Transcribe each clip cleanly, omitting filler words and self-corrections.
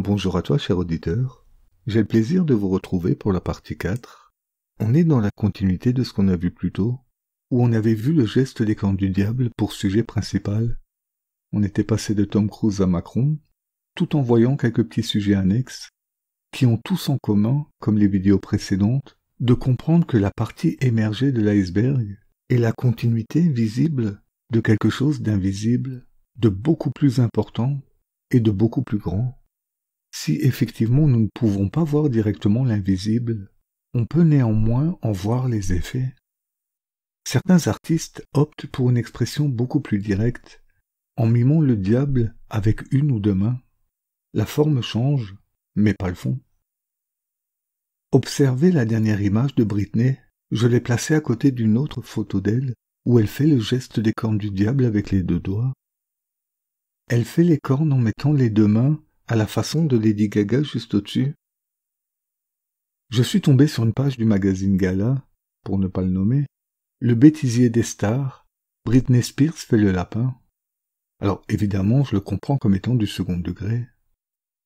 Bonjour à toi, cher auditeur. J'ai le plaisir de vous retrouver pour la partie 4. On est dans la continuité de ce qu'on a vu plus tôt, où on avait vu le geste des cornes du diable pour sujet principal. On était passé de Tom Cruise à Macron, tout en voyant quelques petits sujets annexes, qui ont tous en commun, comme les vidéos précédentes, de comprendre que la partie émergée de l'iceberg est la continuité visible de quelque chose d'invisible, de beaucoup plus important et de beaucoup plus grand. Si effectivement nous ne pouvons pas voir directement l'invisible, on peut néanmoins en voir les effets. Certains artistes optent pour une expression beaucoup plus directe, en mimant le diable avec une ou deux mains. La forme change, mais pas le fond. Observez la dernière image de Britney, je l'ai placée à côté d'une autre photo d'elle, où elle fait le geste des cornes du diable avec les deux doigts. Elle fait les cornes en mettant les deux mains à la façon de Lady Gaga juste au-dessus. Je suis tombé sur une page du magazine Gala, pour ne pas le nommer, le bêtisier des stars, Britney Spears fait le lapin. Alors évidemment, je le comprends comme étant du second degré.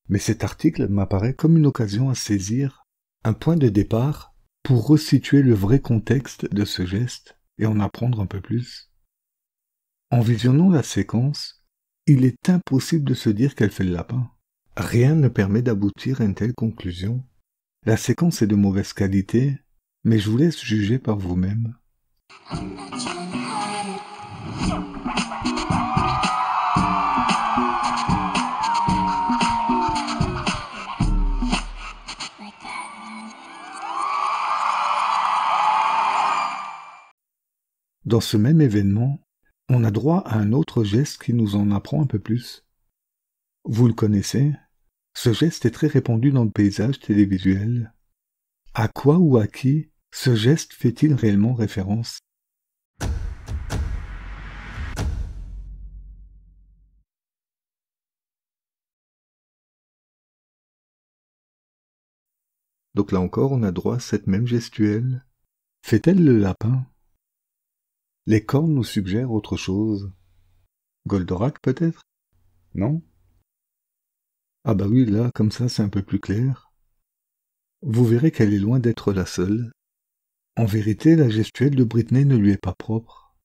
Mais cet article m'apparaît comme une occasion à saisir, un point de départ pour resituer le vrai contexte de ce geste et en apprendre un peu plus. En visionnant la séquence, il est impossible de se dire qu'elle fait le lapin. Rien ne permet d'aboutir à une telle conclusion. La séquence est de mauvaise qualité, mais je vous laisse juger par vous-même. Dans ce même événement, on a droit à un autre geste qui nous en apprend un peu plus. Vous le connaissez, ce geste est très répandu dans le paysage télévisuel. À quoi ou à qui ce geste fait-il réellement référence? Donc là encore, on a droit à cette même gestuelle. Fait-elle le lapin? Les cornes nous suggèrent autre chose. Goldorak peut-être? Non? Ah bah oui, là, comme ça, c'est un peu plus clair. Vous verrez qu'elle est loin d'être la seule. En vérité, la gestuelle de Britney ne lui est pas propre.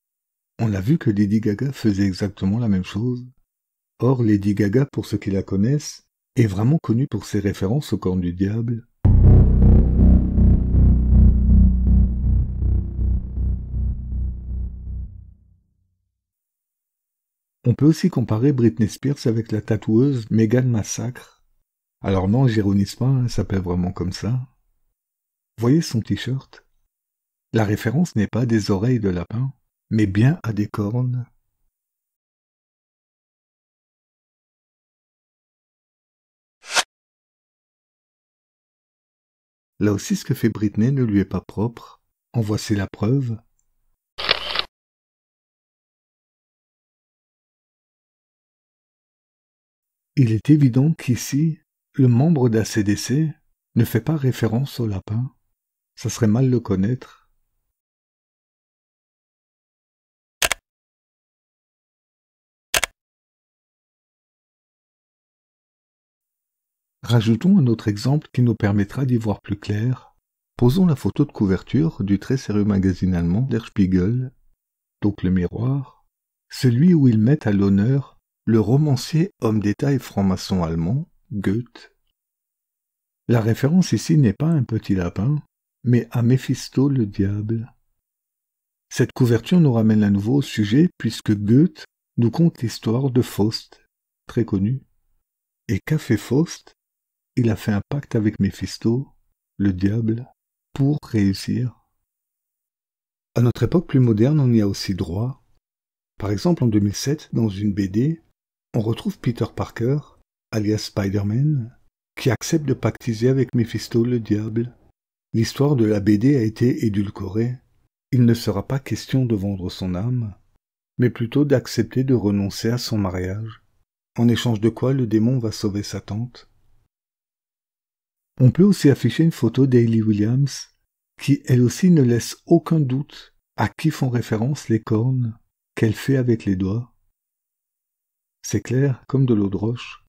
On a vu que Lady Gaga faisait exactement la même chose. Or, Lady Gaga, pour ceux qui la connaissent, est vraiment connue pour ses références aux cornes du diable. On peut aussi comparer Britney Spears avec la tatoueuse Meghan Massacre. Alors non, j'ironise pas, elle s'appelle vraiment comme ça. Voyez son t-shirt? La référence n'est pas à des oreilles de lapin, mais bien à des cornes. Là aussi, ce que fait Britney ne lui est pas propre. En voici la preuve. Il est évident qu'ici, le membre d'ACDC ne fait pas référence au lapin. Ça serait mal le connaître. Rajoutons un autre exemple qui nous permettra d'y voir plus clair. Posons la photo de couverture du très sérieux magazine allemand Der Spiegel, donc le miroir, celui où ils mettent à l'honneur le romancier homme d'État et franc-maçon allemand, Goethe. La référence ici n'est pas à un petit lapin, mais à Méphisto le diable. Cette couverture nous ramène à nouveau au sujet puisque Goethe nous conte l'histoire de Faust, très connu. Et qu'a fait Faust? Il a fait un pacte avec Méphisto, le diable, pour réussir. À notre époque plus moderne, on y a aussi droit. Par exemple, en 2007, dans une BD, on retrouve Peter Parker, alias Spider-Man, qui accepte de pactiser avec Méphisto le diable. L'histoire de la BD a été édulcorée. Il ne sera pas question de vendre son âme, mais plutôt d'accepter de renoncer à son mariage, en échange de quoi le démon va sauver sa tante. On peut aussi afficher une photo d'Hayley Williams, qui elle aussi ne laisse aucun doute à qui font référence les cornes qu'elle fait avec les doigts. C'est clair, comme de l'eau de roche.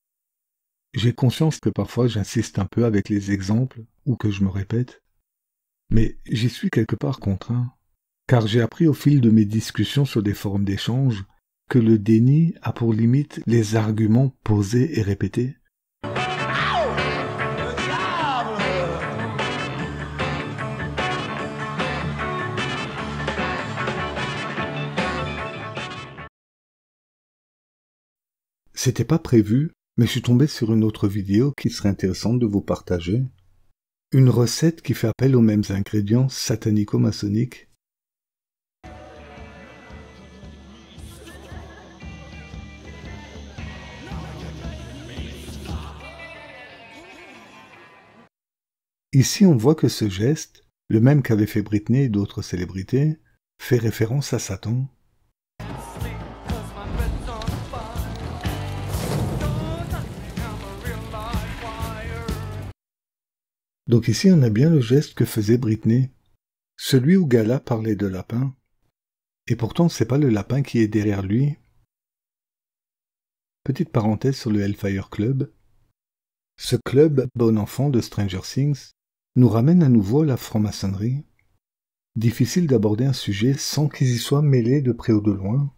J'ai conscience que parfois j'insiste un peu avec les exemples ou que je me répète, mais j'y suis quelque part contraint, car j'ai appris au fil de mes discussions sur des forums d'échange que le déni a pour limite les arguments posés et répétés. C'était pas prévu, mais je suis tombé sur une autre vidéo qui serait intéressante de vous partager. Une recette qui fait appel aux mêmes ingrédients satanico-maçonniques. Ici, on voit que ce geste, le même qu'avaient fait Britney et d'autres célébrités, fait référence à Satan. Donc ici, on a bien le geste que faisait Britney, celui où Gala parlait de lapin. Et pourtant, c'est pas le lapin qui est derrière lui. Petite parenthèse sur le Hellfire Club. Ce club, bon enfant de Stranger Things, nous ramène à nouveau à la franc-maçonnerie. Difficile d'aborder un sujet sans qu'ils y soient mêlés de près ou de loin.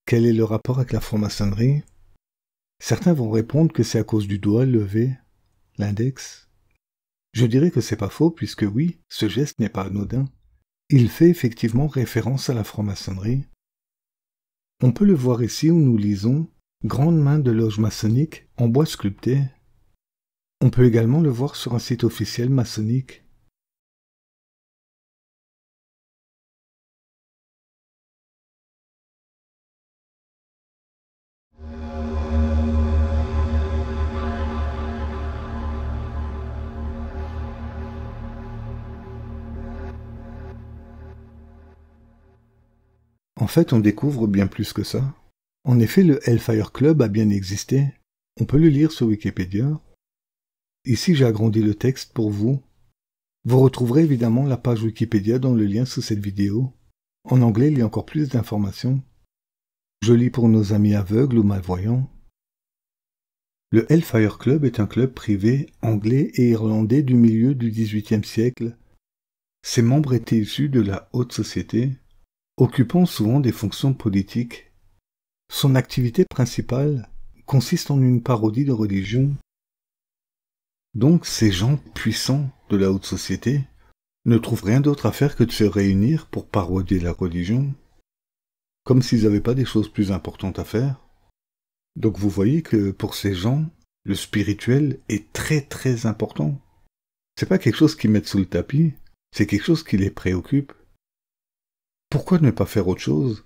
Quel est le rapport avec la franc-maçonnerie? Certains vont répondre que c'est à cause du doigt levé, l'index. Je dirais que c'est pas faux puisque oui, ce geste n'est pas anodin. Il fait effectivement référence à la franc-maçonnerie. On peut le voir ici où nous lisons « Grande main de loge maçonnique en bois sculpté ». On peut également le voir sur un site officiel maçonnique. En fait, on découvre bien plus que ça. En effet, le Hellfire Club a bien existé. On peut le lire sur Wikipédia. Ici, j'ai agrandi le texte pour vous. Vous retrouverez évidemment la page Wikipédia dans le lien sous cette vidéo. En anglais, il y a encore plus d'informations. Je lis pour nos amis aveugles ou malvoyants. Le Hellfire Club est un club privé anglais et irlandais du milieu du XVIIIe siècle. Ses membres étaient issus de la haute société, occupant souvent des fonctions politiques. Son activité principale consiste en une parodie de religion. Donc ces gens puissants de la haute société ne trouvent rien d'autre à faire que de se réunir pour parodier la religion, comme s'ils n'avaient pas des choses plus importantes à faire. Donc vous voyez que pour ces gens, le spirituel est très très important. C'est pas quelque chose qu'ils mettent sous le tapis, c'est quelque chose qui les préoccupe. Pourquoi ne pas faire autre chose?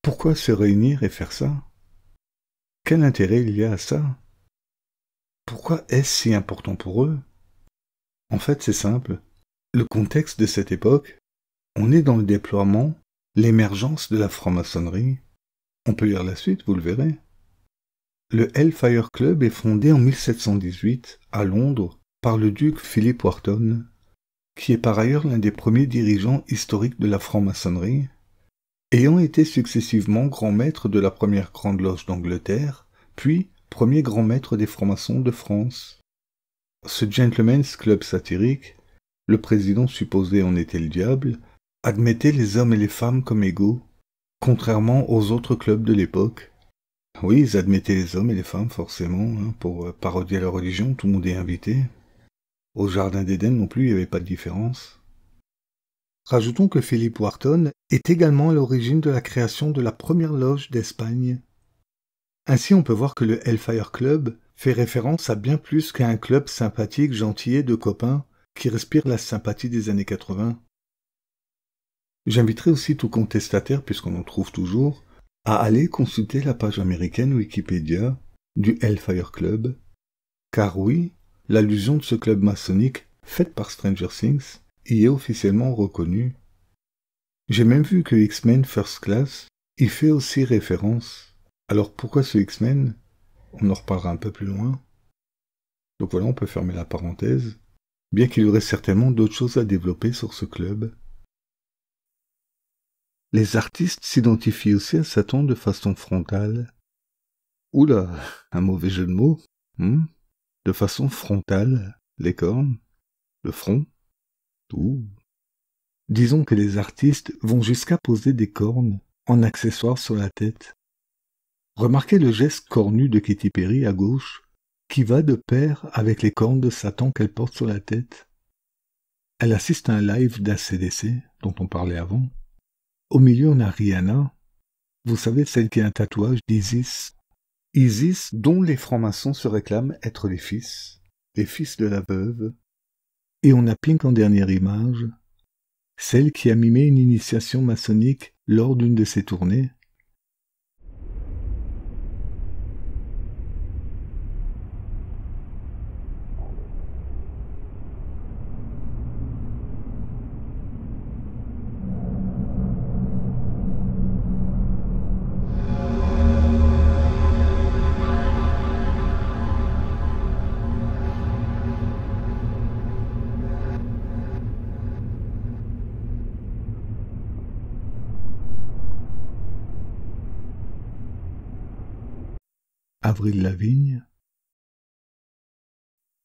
Pourquoi se réunir et faire ça? Quel intérêt il y a à ça? Pourquoi est-ce si important pour eux? En fait, c'est simple. Le contexte de cette époque, on est dans le déploiement, l'émergence de la franc-maçonnerie. On peut lire la suite, vous le verrez. Le Hellfire Club est fondé en 1718 à Londres par le duc Philip Wharton, qui est par ailleurs l'un des premiers dirigeants historiques de la franc-maçonnerie, ayant été successivement grand maître de la première grande loge d'Angleterre, puis premier grand maître des francs-maçons de France. Ce gentleman's club satirique, le président supposé en était le diable, admettait les hommes et les femmes comme égaux, contrairement aux autres clubs de l'époque. Oui, ils admettaient les hommes et les femmes forcément, pour parodier la religion, tout le monde est invité. Au Jardin d'Éden non plus, il n'y avait pas de différence. Rajoutons que Philip Wharton est également à l'origine de la création de la première loge d'Espagne. Ainsi, on peut voir que le Hellfire Club fait référence à bien plus qu'à un club sympathique, gentillet de copains qui respire la sympathie des années 80. J'inviterai aussi tout contestataire, puisqu'on en trouve toujours, à aller consulter la page américaine Wikipédia du Hellfire Club, car oui, l'allusion de ce club maçonnique faite par Stranger Things y est officiellement reconnue. J'ai même vu que X-Men First Class y fait aussi référence. Alors pourquoi ce X-Men? On en reparlera un peu plus loin. Donc voilà, on peut fermer la parenthèse, bien qu'il y aurait certainement d'autres choses à développer sur ce club. Les artistes s'identifient aussi à Satan de façon frontale. Oula, un mauvais jeu de mots, de façon frontale, les cornes, le front, tout. Disons que les artistes vont jusqu'à poser des cornes en accessoires sur la tête. Remarquez le geste cornu de Katy Perry à gauche, qui va de pair avec les cornes de Satan qu'elle porte sur la tête. Elle assiste à un live d'ACDC, dont on parlait avant. Au milieu, on a Rihanna, vous savez, celle qui a un tatouage d'Isis. Isis, dont les francs-maçons se réclament être les fils de la veuve. Et on a Pink en dernière image, celle qui a mimé une initiation maçonnique lors d'une de ses tournées. Avril Lavigne.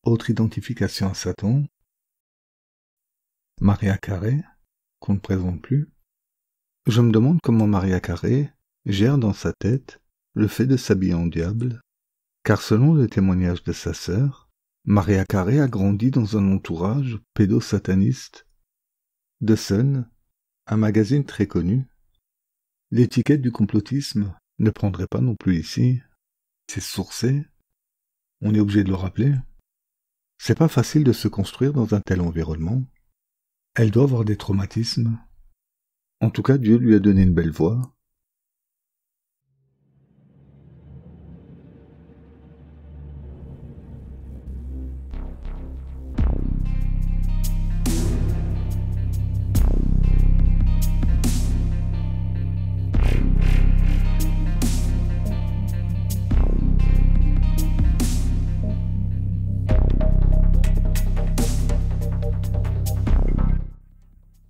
Autre identification à Satan. Mariah Carey, qu'on ne présente plus. Je me demande comment Mariah Carey gère dans sa tête le fait de s'habiller en diable, car selon le témoignage de sa sœur, Mariah Carey a grandi dans un entourage pédosataniste. The Sun, un magazine très connu. L'étiquette du complotisme ne prendrait pas non plus ici. C'est sourcé. On est obligé de le rappeler. C'est pas facile de se construire dans un tel environnement. Elle doit avoir des traumatismes. En tout cas, Dieu lui a donné une belle voix.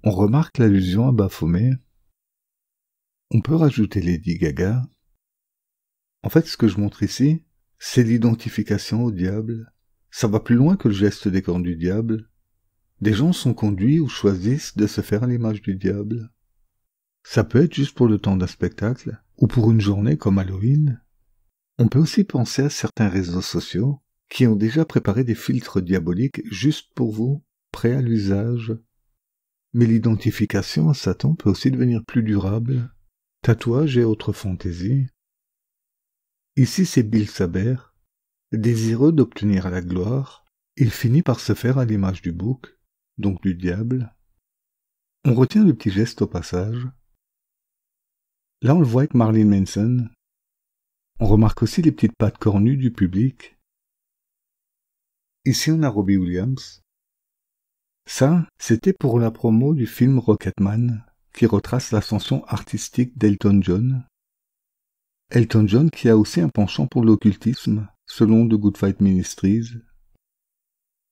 On remarque l'allusion à Baphomet. On peut rajouter Lady Gaga. En fait, ce que je montre ici, c'est l'identification au diable. Ça va plus loin que le geste des cornes du diable. Des gens sont conduits ou choisissent de se faire à l'image du diable. Ça peut être juste pour le temps d'un spectacle, ou pour une journée comme Halloween. On peut aussi penser à certains réseaux sociaux qui ont déjà préparé des filtres diaboliques juste pour vous, prêts à l'usage. Mais l'identification à Satan peut aussi devenir plus durable. Tatouages et autres fantaisies. Ici, c'est Bill Saber. Désireux d'obtenir la gloire, il finit par se faire à l'image du bouc, donc du diable. On retient le petit geste au passage. Là, on le voit avec Marilyn Manson. On remarque aussi les petites pattes cornues du public. Ici, on a Robbie Williams. Ça, c'était pour la promo du film Rocketman, qui retrace l'ascension artistique d'Elton John. Elton John qui a aussi un penchant pour l'occultisme, selon The Good Fight Ministries.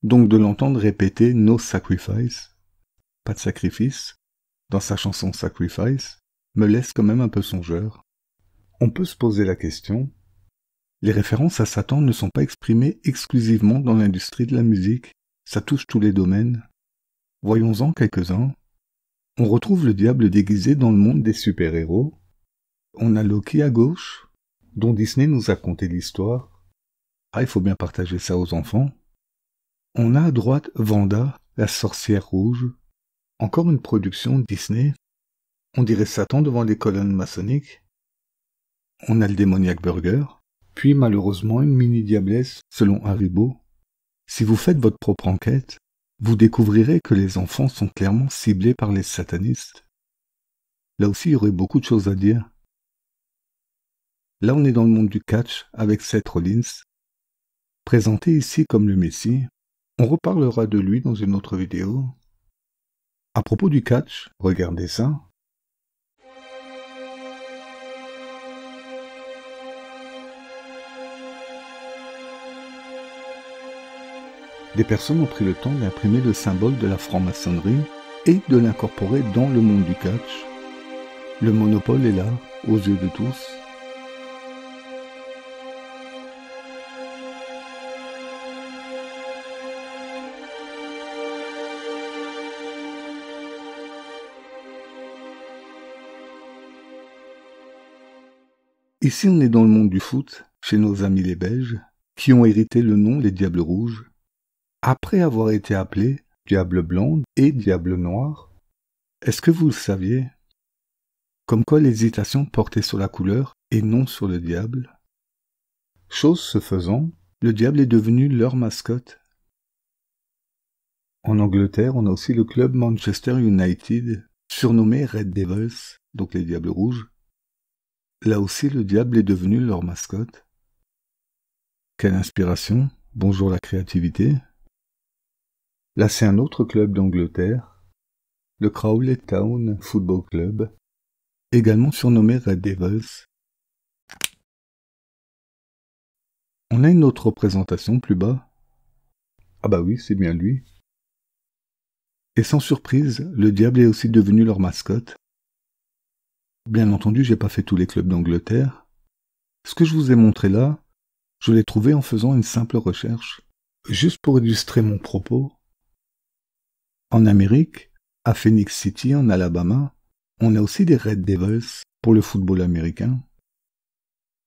Donc de l'entendre répéter « No sacrifice », pas de sacrifice, dans sa chanson « Sacrifice », me laisse quand même un peu songeur. On peut se poser la question, les références à Satan ne sont pas exprimées exclusivement dans l'industrie de la musique, ça touche tous les domaines. Voyons-en quelques-uns. On retrouve le diable déguisé dans le monde des super-héros. On a Loki à gauche, dont Disney nous a conté l'histoire. Ah, il faut bien partager ça aux enfants. On a à droite Wanda, la sorcière rouge. Encore une production Disney. On dirait Satan devant les colonnes maçonniques. On a le démoniaque Burger. Puis malheureusement une mini-diablesse selon Haribo. Si vous faites votre propre enquête, vous découvrirez que les enfants sont clairement ciblés par les satanistes. Là aussi, il y aurait beaucoup de choses à dire. Là, on est dans le monde du catch avec Seth Rollins, présenté ici comme le Messie. On reparlera de lui dans une autre vidéo. À propos du catch, regardez ça. Des personnes ont pris le temps d'imprimer le symbole de la franc-maçonnerie et de l'incorporer dans le monde du catch. Le monopole est là, aux yeux de tous. Ici, on est dans le monde du foot, chez nos amis les Belges, qui ont hérité le nom les Diables Rouges, après avoir été appelés Diables Blancs et Diables Noirs. Est-ce que vous le saviez? Comme quoi l'hésitation portait sur la couleur et non sur le diable. Chose ce faisant, le diable est devenu leur mascotte. En Angleterre, on a aussi le club Manchester United, surnommé Red Devils, donc les Diables Rouges. Là aussi, le diable est devenu leur mascotte. Quelle inspiration! Bonjour la créativité. Là, c'est un autre club d'Angleterre, le Crawley Town Football Club, également surnommé Red Devils. On a une autre représentation plus bas. Ah bah oui, c'est bien lui. Et sans surprise, le diable est aussi devenu leur mascotte. Bien entendu, j'ai pas fait tous les clubs d'Angleterre. Ce que je vous ai montré là, je l'ai trouvé en faisant une simple recherche. Juste pour illustrer mon propos. En Amérique, à Phoenix City, en Alabama, on a aussi des Red Devils pour le football américain.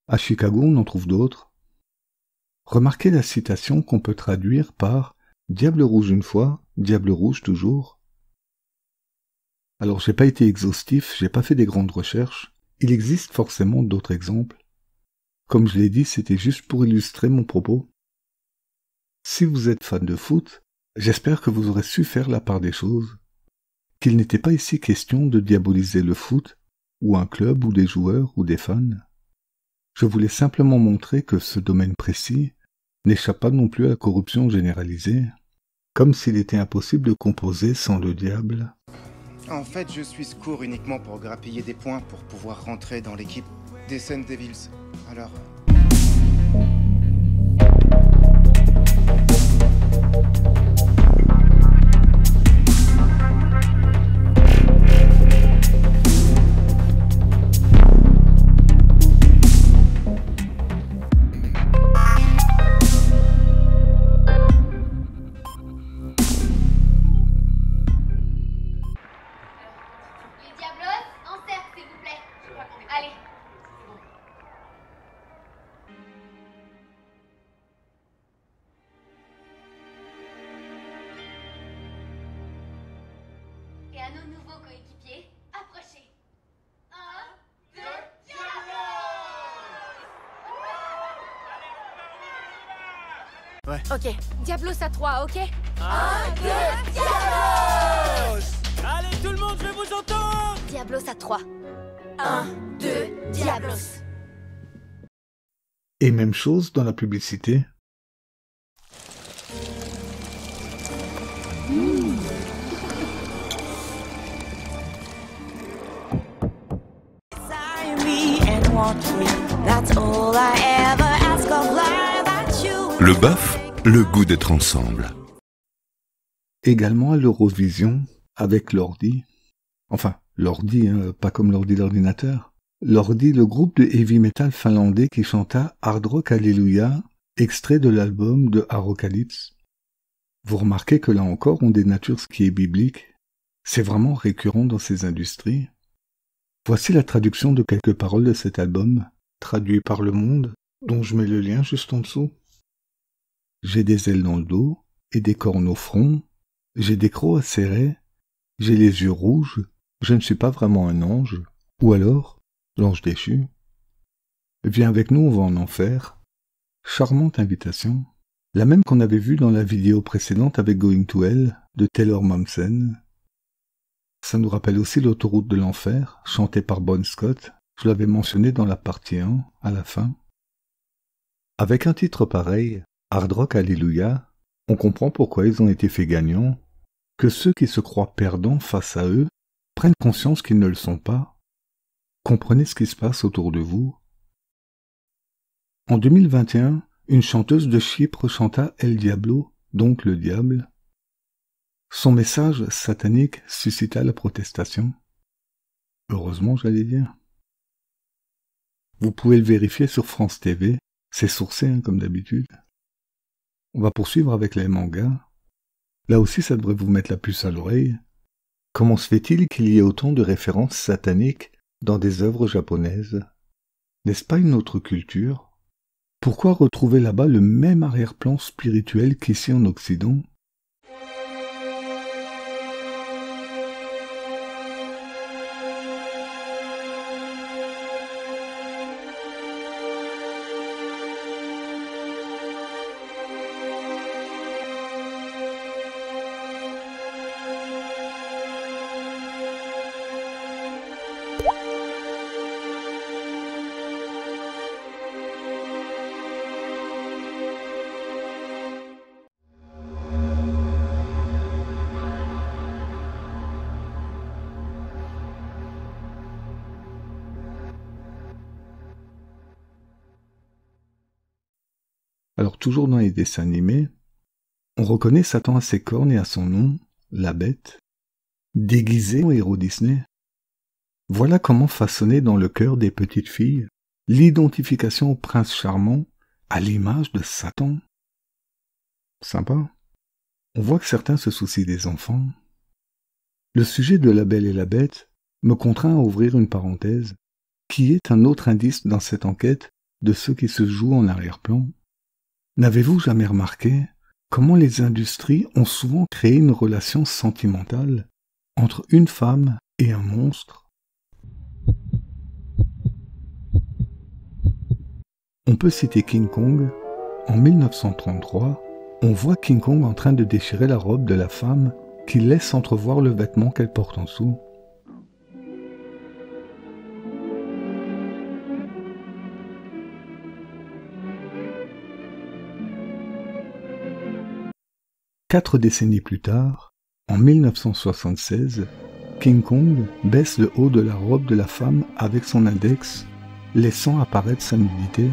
À Chicago, on en trouve d'autres. Remarquez la citation qu'on peut traduire par « Diable rouge une fois, diable rouge toujours ». Alors, j'ai pas été exhaustif, j'ai pas fait des grandes recherches. Il existe forcément d'autres exemples. Comme je l'ai dit, c'était juste pour illustrer mon propos. Si vous êtes fan de foot, j'espère que vous aurez su faire la part des choses. Qu'il n'était pas ici question de diaboliser le foot, ou un club, ou des joueurs, ou des fans. Je voulais simplement montrer que ce domaine précis n'échappe pas non plus à la corruption généralisée, comme s'il était impossible de composer sans le diable. En fait, je suis secours uniquement pour grappiller des points pour pouvoir rentrer dans l'équipe des Sun Devils. Alors... Et à nos nouveaux coéquipiers, approchez. 1, 2, Diablos! Ouais. Ok, Diablos à 3, ok? 1, 2, Diablos! Allez tout le monde, je vous entends! Diablos à 3. 1, 2, Diablos! Et même chose dans la publicité. Le bœuf, le goût d'être ensemble. Également à l'Eurovision, avec Lordi. Enfin, Lordi, pas comme Lordi l'ordinateur. Lordi, le groupe de heavy metal finlandais qui chanta Hard Rock Hallelujah, extrait de l'album de Apocalypse. Vous remarquez que là encore, on dénature ce qui est biblique. C'est vraiment récurrent dans ces industries. Voici la traduction de quelques paroles de cet album, traduit par Le Monde, dont je mets le lien juste en dessous. J'ai des ailes dans le dos et des cornes au front, j'ai des crocs acérés, j'ai les yeux rouges, je ne suis pas vraiment un ange, ou alors, l'ange déchu. Viens avec nous, on va en enfer. Charmante invitation, la même qu'on avait vue dans la vidéo précédente avec Going to Hell de Taylor Momsen. Ça nous rappelle aussi l'autoroute de l'enfer, chantée par Bon Scott, je l'avais mentionné dans la partie 1, à la fin. Avec un titre pareil, Hard Rock Hallelujah, on comprend pourquoi ils ont été faits gagnants, que ceux qui se croient perdants face à eux prennent conscience qu'ils ne le sont pas. Comprenez ce qui se passe autour de vous. En 2021, une chanteuse de Chypre chanta El Diablo, donc le diable. Son message satanique suscita la protestation. Heureusement, j'allais dire. Vous pouvez le vérifier sur France TV, c'est sourcé comme d'habitude. On va poursuivre avec les mangas. Là aussi, ça devrait vous mettre la puce à l'oreille. Comment se fait-il qu'il y ait autant de références sataniques dans des œuvres japonaises? N'est-ce pas une autre culture? Pourquoi retrouver là-bas le même arrière-plan spirituel qu'ici en Occident? Alors toujours dans les dessins animés, on reconnaît Satan à ses cornes et à son nom, la bête, déguisé en héros Disney. Voilà comment façonner dans le cœur des petites filles l'identification au prince charmant à l'image de Satan. Sympa. On voit que certains se soucient des enfants. Le sujet de La Belle et la Bête me contraint à ouvrir une parenthèse, qui est un autre indice dans cette enquête de ce qui se joue en arrière-plan. N'avez-vous jamais remarqué comment les industries ont souvent créé une relation sentimentale entre une femme et un monstre? On peut citer King Kong. En 1933, on voit King Kong en train de déchirer la robe de la femme qui laisse entrevoir le vêtement qu'elle porte en dessous. Quatre décennies plus tard, en 1976, King Kong baisse le haut de la robe de la femme avec son index, laissant apparaître sa nudité.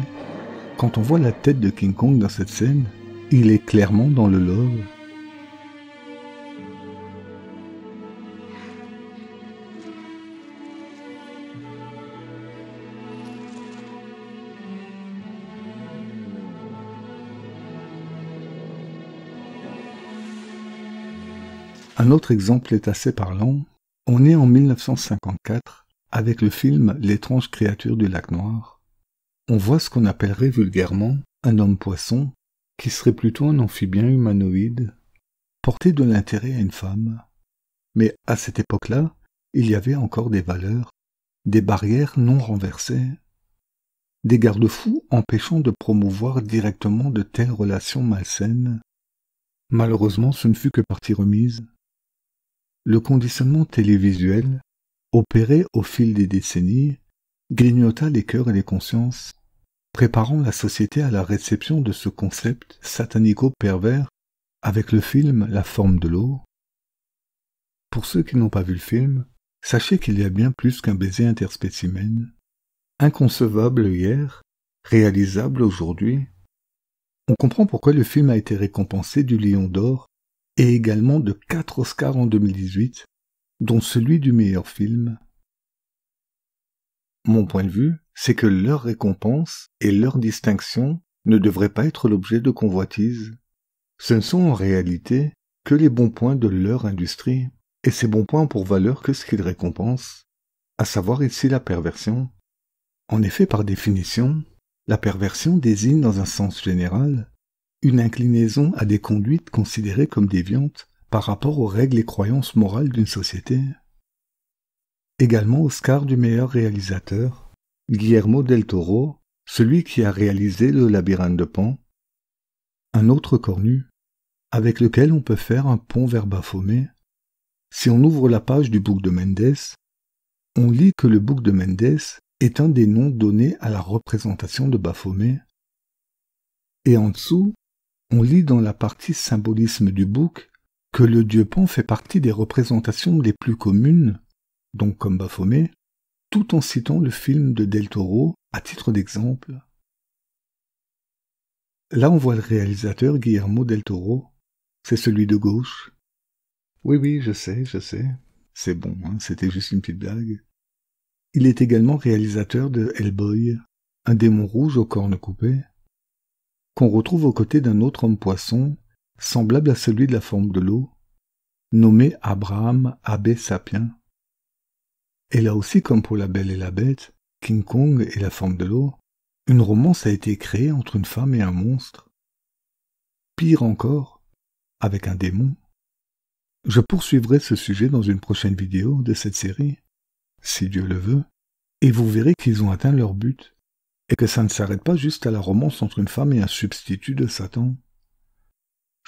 Quand on voit la tête de King Kong dans cette scène, il est clairement dans le love. Un autre exemple est assez parlant. On est en 1954 avec le film L'étrange créature du lac Noir. On voit ce qu'on appellerait vulgairement un homme-poisson, qui serait plutôt un amphibien humanoïde, porter de l'intérêt à une femme. Mais à cette époque-là, il y avait encore des valeurs, des barrières non renversées, des garde-fous empêchant de promouvoir directement de telles relations malsaines. Malheureusement, ce ne fut que partie remise. Le conditionnement télévisuel, opéré au fil des décennies, grignota les cœurs et les consciences, préparant la société à la réception de ce concept satanico-pervers avec le film La forme de l'eau. Pour ceux qui n'ont pas vu le film, sachez qu'il y a bien plus qu'un baiser interspécimen. Inconcevable hier, réalisable aujourd'hui. On comprend pourquoi le film a été récompensé du Lion d'Or et également de 4 Oscars en 2018, dont celui du meilleur film. Mon point de vue, c'est que leur récompense et leur distinction ne devraient pas être l'objet de convoitise. Ce ne sont en réalité que les bons points de leur industrie, et ces bons points ont pour valeur que ce qu'ils récompensent, à savoir ici la perversion. En effet, par définition, la perversion désigne dans un sens général une inclinaison à des conduites considérées comme déviantes par rapport aux règles et croyances morales d'une société. Également Oscar du meilleur réalisateur, Guillermo del Toro, celui qui a réalisé Le Labyrinthe de Pan, un autre cornu, avec lequel on peut faire un pont vers Baphomet. Si on ouvre la page du bouc de Mendes, on lit que le bouc de Mendes est un des noms donnés à la représentation de Baphomet. Et en dessous, on lit dans la partie symbolisme du bouc que le dieu Pan fait partie des représentations les plus communes, donc comme Baphomet, tout en citant le film de Del Toro à titre d'exemple. Là on voit le réalisateur Guillermo del Toro, c'est celui de gauche. Oui, je sais, c'est bon, hein, c'était juste une petite blague. Il est également réalisateur de Hellboy, un démon rouge aux cornes coupées, qu'on retrouve aux côtés d'un autre homme-poisson, semblable à celui de La forme de l'eau, nommé Abraham Abbé Sapien. Et là aussi, comme pour La Belle et la Bête, King Kong et la forme de l'eau, une romance a été créée entre une femme et un monstre. Pire encore, avec un démon. Je poursuivrai ce sujet dans une prochaine vidéo de cette série, si Dieu le veut, et vous verrez qu'ils ont atteint leur but, et que ça ne s'arrête pas juste à la romance entre une femme et un substitut de Satan.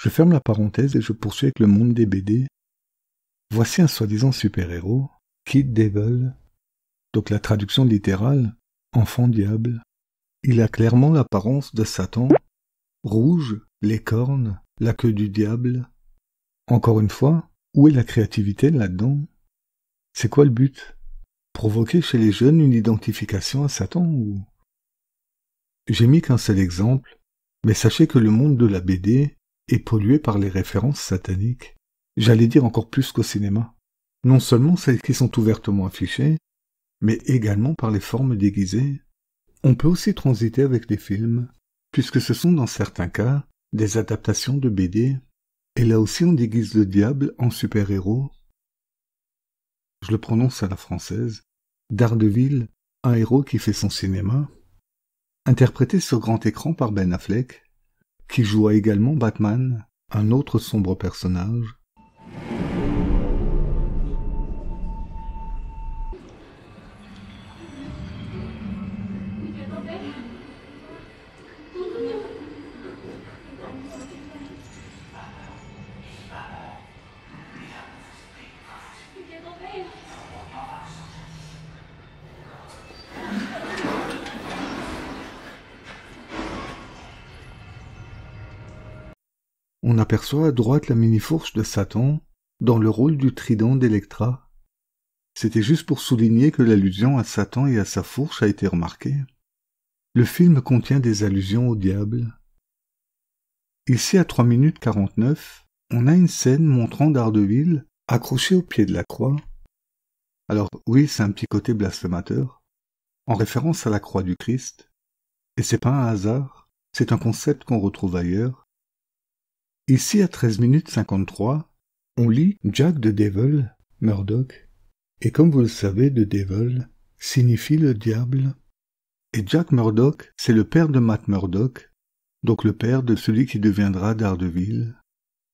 Je ferme la parenthèse et je poursuis avec le monde des BD. Voici un soi-disant super-héros, Kid Devil, donc la traduction littérale, enfant diable. Il a clairement l'apparence de Satan, rouge, les cornes, la queue du diable. Encore une fois, où est la créativité là-dedans? C'est quoi le but? Provoquer chez les jeunes une identification à Satan ou... J'ai mis qu'un seul exemple, mais sachez que le monde de la BD est pollué par les références sataniques. J'allais dire encore plus qu'au cinéma. Non seulement celles qui sont ouvertement affichées, mais également par les formes déguisées. On peut aussi transiter avec les films, puisque ce sont dans certains cas des adaptations de BD. Et là aussi on déguise le diable en super-héros. Je le prononce à la française. Daredevil, un héros qui fait son cinéma, interprété sur grand écran par Ben Affleck, qui joua également Batman, un autre sombre personnage. On aperçoit à droite la mini-fourche de Satan dans le rôle du trident d'Electra. C'était juste pour souligner que l'allusion à Satan et à sa fourche a été remarquée. Le film contient des allusions au diable. Ici, à 3 minutes 49, on a une scène montrant Daredevil accroché au pied de la croix. Alors oui, c'est un petit côté blasphémateur, en référence à la croix du Christ. Et c'est pas un hasard, c'est un concept qu'on retrouve ailleurs. Ici, à 13 minutes 53, on lit Jack the Devil, Murdoch. Et comme vous le savez, The Devil signifie le diable. Et Jack Murdoch, c'est le père de Matt Murdock, donc le père de celui qui deviendra Daredevil.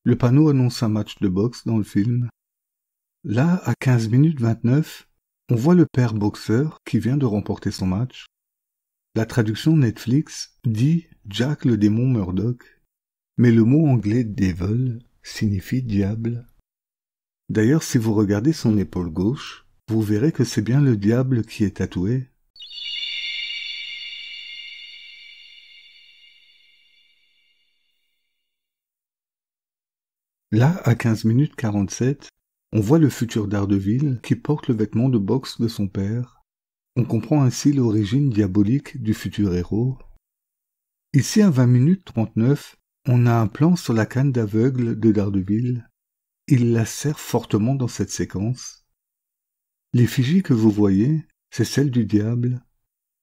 Le panneau annonce un match de boxe dans le film. Là, à 15 minutes 29, on voit le père boxeur qui vient de remporter son match. La traduction Netflix dit Jack le démon Murdoch. Mais le mot anglais devil signifie diable. D'ailleurs, si vous regardez son épaule gauche, vous verrez que c'est bien le diable qui est tatoué. Là, à 15 minutes 47, on voit le futur Daredevil qui porte le vêtement de boxe de son père. On comprend ainsi l'origine diabolique du futur héros. Ici, à 20 minutes 39, on a un plan sur la canne d'aveugle de Daredevil. Il la serre fortement dans cette séquence. L'effigie que vous voyez, c'est celle du diable.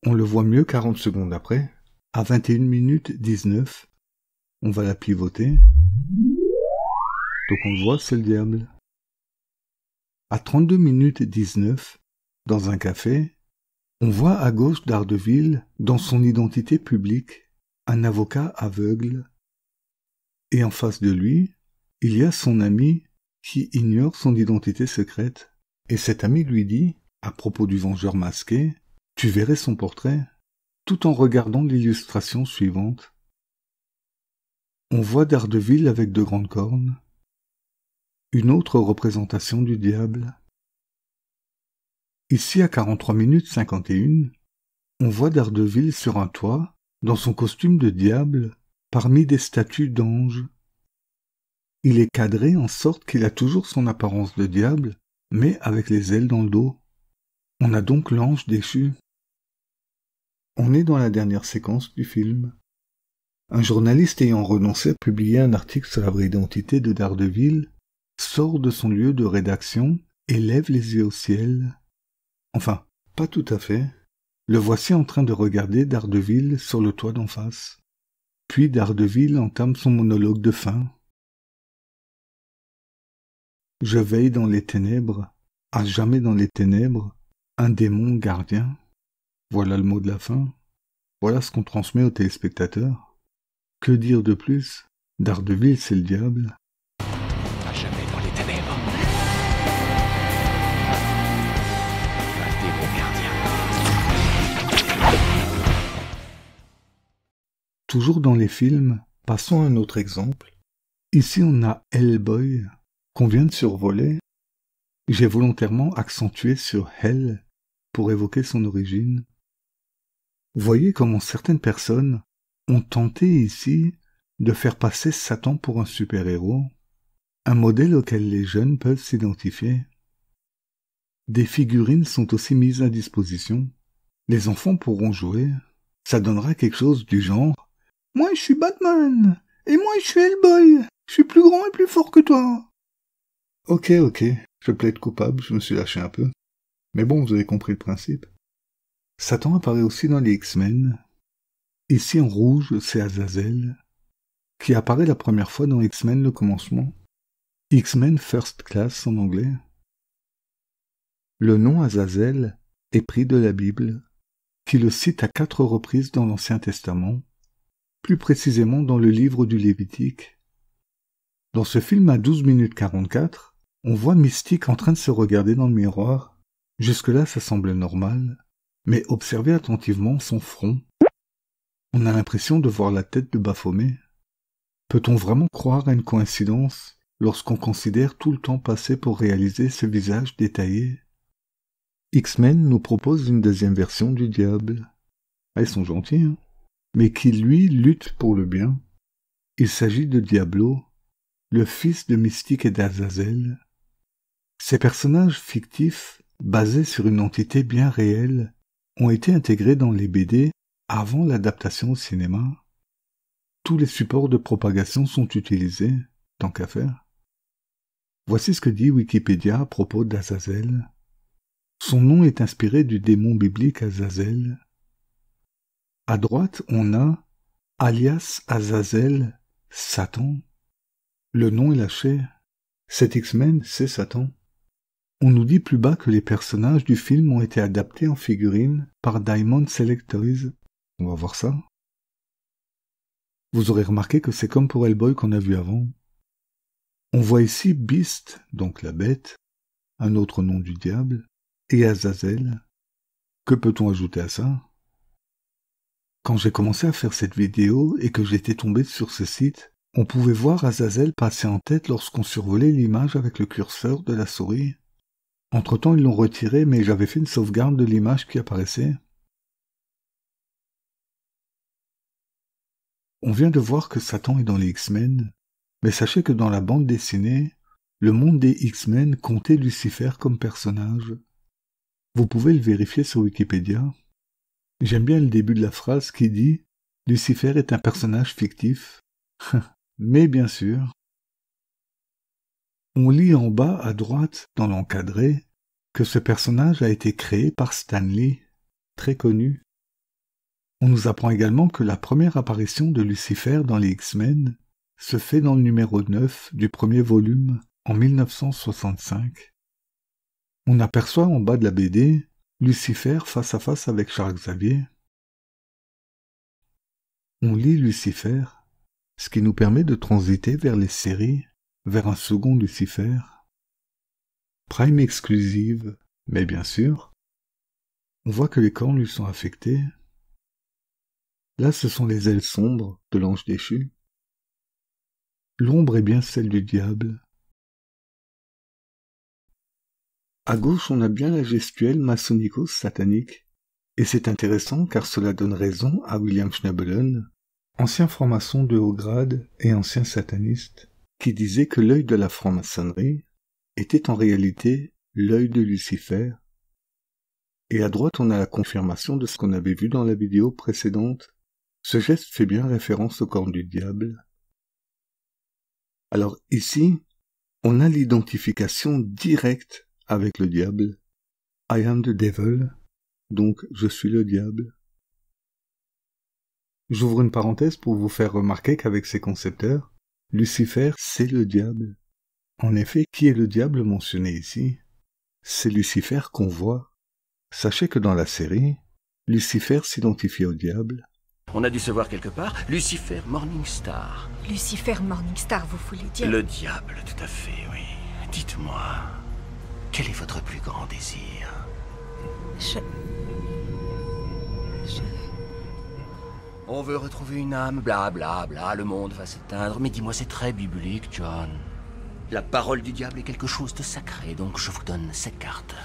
On le voit mieux 40 secondes après. À 21 minutes 19, on va la pivoter. Donc on le voit, c'est le diable. À 32 minutes 19, dans un café, on voit à gauche Daredevil dans son identité publique, un avocat aveugle. Et en face de lui, il y a son ami qui ignore son identité secrète. Et cet ami lui dit, à propos du vengeur masqué, « Tu verrais son portrait », tout en regardant l'illustration suivante. On voit Daredevil avec de grandes cornes. Une autre représentation du diable. Ici, à 43 minutes 51, on voit Daredevil sur un toit, dans son costume de diable, parmi des statues d'anges. Il est cadré en sorte qu'il a toujours son apparence de diable, mais avec les ailes dans le dos. On a donc l'ange déchu. On est dans la dernière séquence du film. Un journaliste ayant renoncé à publier un article sur la vraie identité de Daredevil sort de son lieu de rédaction et lève les yeux au ciel. Enfin, pas tout à fait. Le voici en train de regarder Daredevil sur le toit d'en face. Puis Daredevil entame son monologue de fin. Je veille dans les ténèbres, à jamais dans les ténèbres, un démon gardien. Voilà le mot de la fin. Voilà ce qu'on transmet aux téléspectateurs. Que dire de plus? Daredevil, c'est le diable. À jamais dans les ténèbres. Un démon gardien. Toujours dans les films, passons à un autre exemple. Ici, on a Hellboy, qu'on vient de survoler. J'ai volontairement accentué sur Hell pour évoquer son origine. Voyez comment certaines personnes ont tenté ici de faire passer Satan pour un super-héros, un modèle auquel les jeunes peuvent s'identifier. Des figurines sont aussi mises à disposition. Les enfants pourront jouer. Ça donnera quelque chose du genre « Moi, je suis Batman, et moi, je suis Hellboy, je suis plus grand et plus fort que toi. » Ok, je plaide coupable, je me suis lâché un peu. Mais bon, vous avez compris le principe. Satan apparaît aussi dans les X-Men. Ici en rouge, c'est Azazel, qui apparaît la première fois dans X-Men le commencement. X-Men First Class en anglais. Le nom Azazel est pris de la Bible, qui le cite à 4 reprises dans l'Ancien Testament, plus précisément dans le livre du Lévitique. Dans ce film à 12 minutes 44, on voit Mystique en train de se regarder dans le miroir. Jusque-là, ça semble normal, mais observez attentivement son front. On a l'impression de voir la tête de Baphomet. Peut-on vraiment croire à une coïncidence lorsqu'on considère tout le temps passé pour réaliser ce visage détaillé? X-Men nous propose une deuxième version du diable. Ah, ils sont gentils, hein, mais qui, lui, lutte pour le bien. Il s'agit de Diablo, le fils de Mystique et d'Azazel. Ces personnages fictifs, basés sur une entité bien réelle, ont été intégrés dans les BD avant l'adaptation au cinéma. Tous les supports de propagation sont utilisés, tant qu'à faire. Voici ce que dit Wikipédia à propos d'Azazel. Son nom est inspiré du démon biblique Azazel. À droite, on a alias Azazel, Satan. Le nom est lâché. Cet X-Men, c'est Satan. On nous dit plus bas que les personnages du film ont été adaptés en figurines par Diamond Select Toys. On va voir ça. Vous aurez remarqué que c'est comme pour Hellboy qu'on a vu avant. On voit ici Beast, donc la bête, un autre nom du diable, et Azazel. Que peut-on ajouter à ça? Quand j'ai commencé à faire cette vidéo et que j'étais tombé sur ce site, on pouvait voir Azazel passer en tête lorsqu'on survolait l'image avec le curseur de la souris. Entre-temps, ils l'ont retiré, mais j'avais fait une sauvegarde de l'image qui apparaissait. On vient de voir que Satan est dans les X-Men, mais sachez que dans la bande dessinée, le monde des X-Men comptait Lucifer comme personnage. Vous pouvez le vérifier sur Wikipédia. J'aime bien le début de la phrase qui dit « Lucifer est un personnage fictif ». Mais bien sûr. On lit en bas à droite, dans l'encadré, que ce personnage a été créé par Stan Lee, très connu. On nous apprend également que la première apparition de Lucifer dans les X-Men se fait dans le numéro 9 du premier volume en 1965. On aperçoit en bas de la BD Lucifer face à face avec Charles Xavier. On lit Lucifer, ce qui nous permet de transiter vers les séries, vers un second Lucifer. Prime exclusive, mais bien sûr. On voit que les cornes lui sont affectées. Là, ce sont les ailes sombres de l'ange déchu. L'ombre est bien celle du diable. À gauche, on a bien la gestuelle maçonnico-satanique. Et c'est intéressant car cela donne raison à William Schnabelen, ancien franc-maçon de haut grade et ancien sataniste, qui disait que l'œil de la franc-maçonnerie était en réalité l'œil de Lucifer. Et à droite, on a la confirmation de ce qu'on avait vu dans la vidéo précédente. Ce geste fait bien référence aux cornes du diable. Alors ici, on a l'identification directe avec le diable. I am the devil, donc je suis le diable. J'ouvre une parenthèse pour vous faire remarquer qu'avec ces concepteurs, Lucifer, c'est le diable. En effet, qui est le diable mentionné ici? C'est Lucifer qu'on voit. Sachez que dans la série, Lucifer s'identifia au diable. On a dû se voir quelque part. Lucifer Morningstar. Lucifer Morningstar, vous voulez dire? Le diable, tout à fait, oui. Dites-moi, quel est votre plus grand désir? On veut retrouver une âme, bla bla bla, le monde va s'éteindre. Mais dis-moi, c'est très biblique, John. La parole du diable est quelque chose de sacré, donc je vous donne cette carte.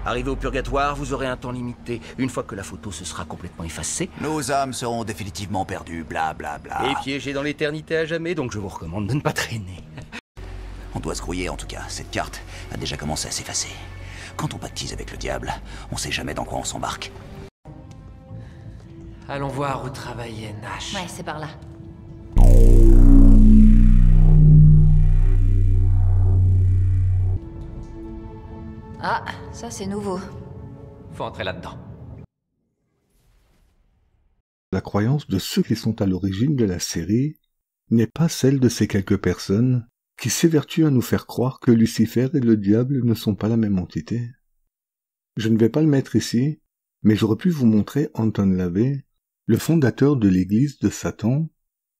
Arrivé au purgatoire, vous aurez un temps limité. Une fois que la photo se sera complètement effacée, nos âmes seront définitivement perdues, bla bla bla. et piégées dans l'éternité à jamais, donc je vous recommande de ne pas traîner. On doit se grouiller en tout cas, cette carte a déjà commencé à s'effacer. Quand on pactise avec le diable, on sait jamais dans quoi on s'embarque. Allons voir où travaillait Nash. Ouais, c'est par là. Ah, ça c'est nouveau. Faut entrer là-dedans. La croyance de ceux qui sont à l'origine de la série n'est pas celle de ces quelques personnes qui s'évertuent à nous faire croire que Lucifer et le diable ne sont pas la même entité. Je ne vais pas le mettre ici, mais j'aurais pu vous montrer Anton LaVey, le fondateur de l'église de Satan,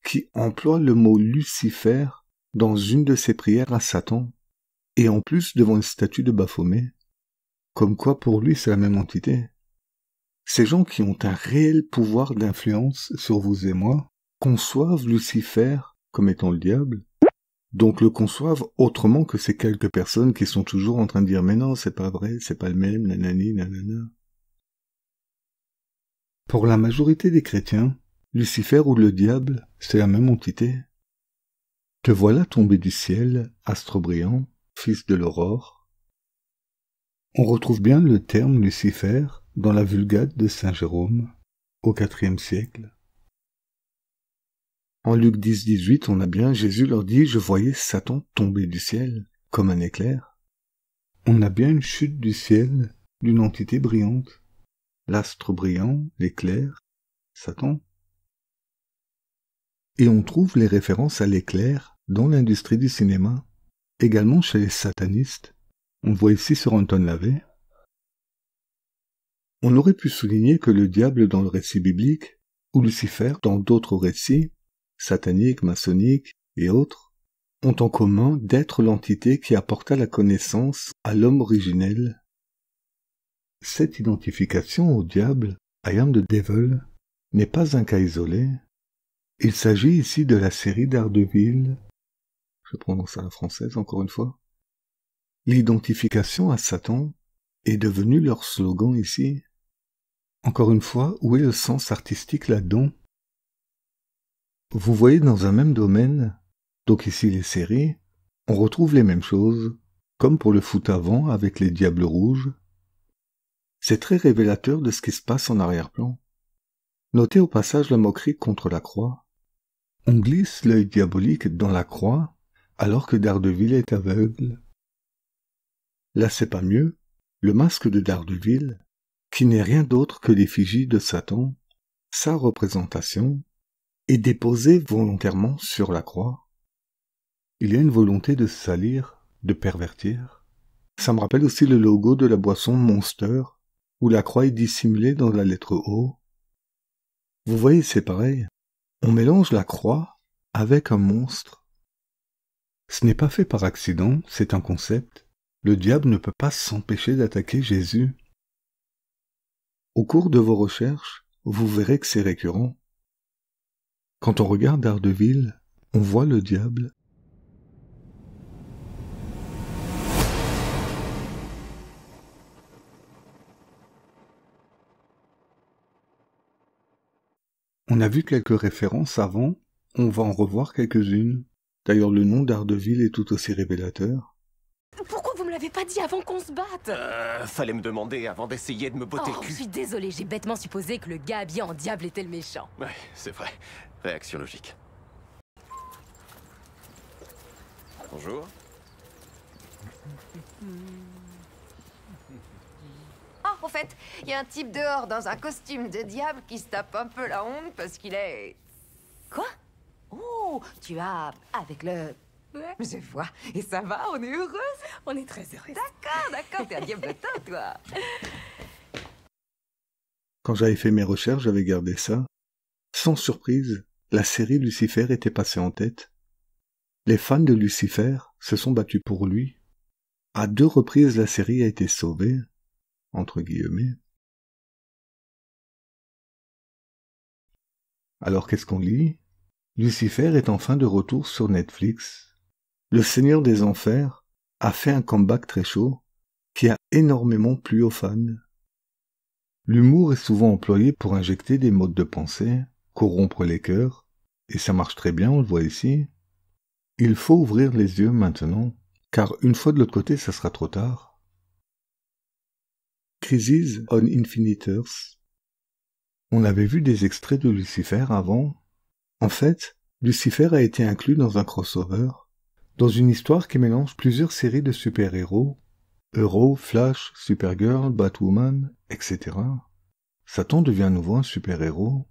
qui emploie le mot Lucifer dans une de ses prières à Satan, et en plus devant une statue de Baphomet. Comme quoi pour lui c'est la même entité. Ces gens qui ont un réel pouvoir d'influence sur vous et moi conçoivent Lucifer comme étant le diable, donc le conçoivent autrement que ces quelques personnes qui sont toujours en train de dire « Mais non, c'est pas vrai, c'est pas le même, nanani, nanana ». Pour la majorité des chrétiens, Lucifer ou le diable, c'est la même entité. Te voilà tombé du ciel, astre brillant, fils de l'aurore. On retrouve bien le terme Lucifer dans la Vulgate de saint Jérôme, au IVe siècle. En Luc 10-18, on a bien, Jésus leur dit « Je voyais Satan tomber du ciel, comme un éclair ». On a bien une chute du ciel d'une entité brillante, l'astre brillant, l'éclair, Satan. Et on trouve les références à l'éclair dans l'industrie du cinéma, également chez les satanistes. On voit ici sur Anton LaVey. On aurait pu souligner que le diable dans le récit biblique, ou Lucifer dans d'autres récits, sataniques, maçonniques et autres, ont en commun d'être l'entité qui apporta la connaissance à l'homme originel. Cette identification au diable, I am the devil, n'est pas un cas isolé. Il s'agit ici de la série Daredevil, je prononce à la française encore une fois. L'identification à Satan est devenue leur slogan ici. Encore une fois, où est le sens artistique là-dedans? Vous voyez dans un même domaine, donc ici les séries, on retrouve les mêmes choses, comme pour le foot avant avec les Diables Rouges. C'est très révélateur de ce qui se passe en arrière-plan. Notez au passage la moquerie contre la croix. On glisse l'œil diabolique dans la croix, alors que Daredevil est aveugle. Là c'est pas mieux, le masque de Daredevil, qui n'est rien d'autre que l'effigie de Satan, sa représentation, est déposé volontairement sur la croix. Il y a une volonté de salir, de pervertir. Ça me rappelle aussi le logo de la boisson Monster, où la croix est dissimulée dans la lettre O. Vous voyez, c'est pareil. On mélange la croix avec un monstre. Ce n'est pas fait par accident, c'est un concept. Le diable ne peut pas s'empêcher d'attaquer Jésus. Au cours de vos recherches, vous verrez que c'est récurrent. Quand on regarde Daredevil, on voit le diable. On a vu quelques références avant, on va en revoir quelques-unes. D'ailleurs, le nom Daredevil est tout aussi révélateur. Pourquoi vous me l'avez pas dit avant qu'on se batte? Fallait me demander avant d'essayer de me botter Oh, le je cul. suis désolée, j'ai bêtement supposé que le gars habillé en diable était le méchant. Ouais, c'est vrai. Réaction logique. Bonjour. Ah, au fait, il y a un type dehors dans un costume de diable qui se tape un peu la honte parce qu'il est... Quoi? Oh, tu as... avec le... Ouais, je vois. Et ça va, on est heureuse? On est très heureux. D'accord, d'accord, t'es un diablotin, toi. Quand j'avais fait mes recherches, j'avais gardé ça. Sans surprise, la série Lucifer était passée en tête. Les fans de Lucifer se sont battus pour lui. À 2 reprises, la série a été sauvée, entre guillemets. Alors qu'est-ce qu'on lit? Lucifer est enfin de retour sur Netflix. Le Seigneur des Enfers a fait un comeback très chaud qui a énormément plu aux fans. L'humour est souvent employé pour injecter des modes de pensée, corrompre les cœurs, et ça marche très bien, on le voit ici. Il faut ouvrir les yeux maintenant, car une fois de l'autre côté, ça sera trop tard. Crisis on Infinite Earths. On avait vu des extraits de Lucifer avant. En fait, Lucifer a été inclus dans un crossover, dans une histoire qui mélange plusieurs séries de super-héros, Arrow, Flash, Supergirl, Batwoman, etc. Satan devient à nouveau un super-héros,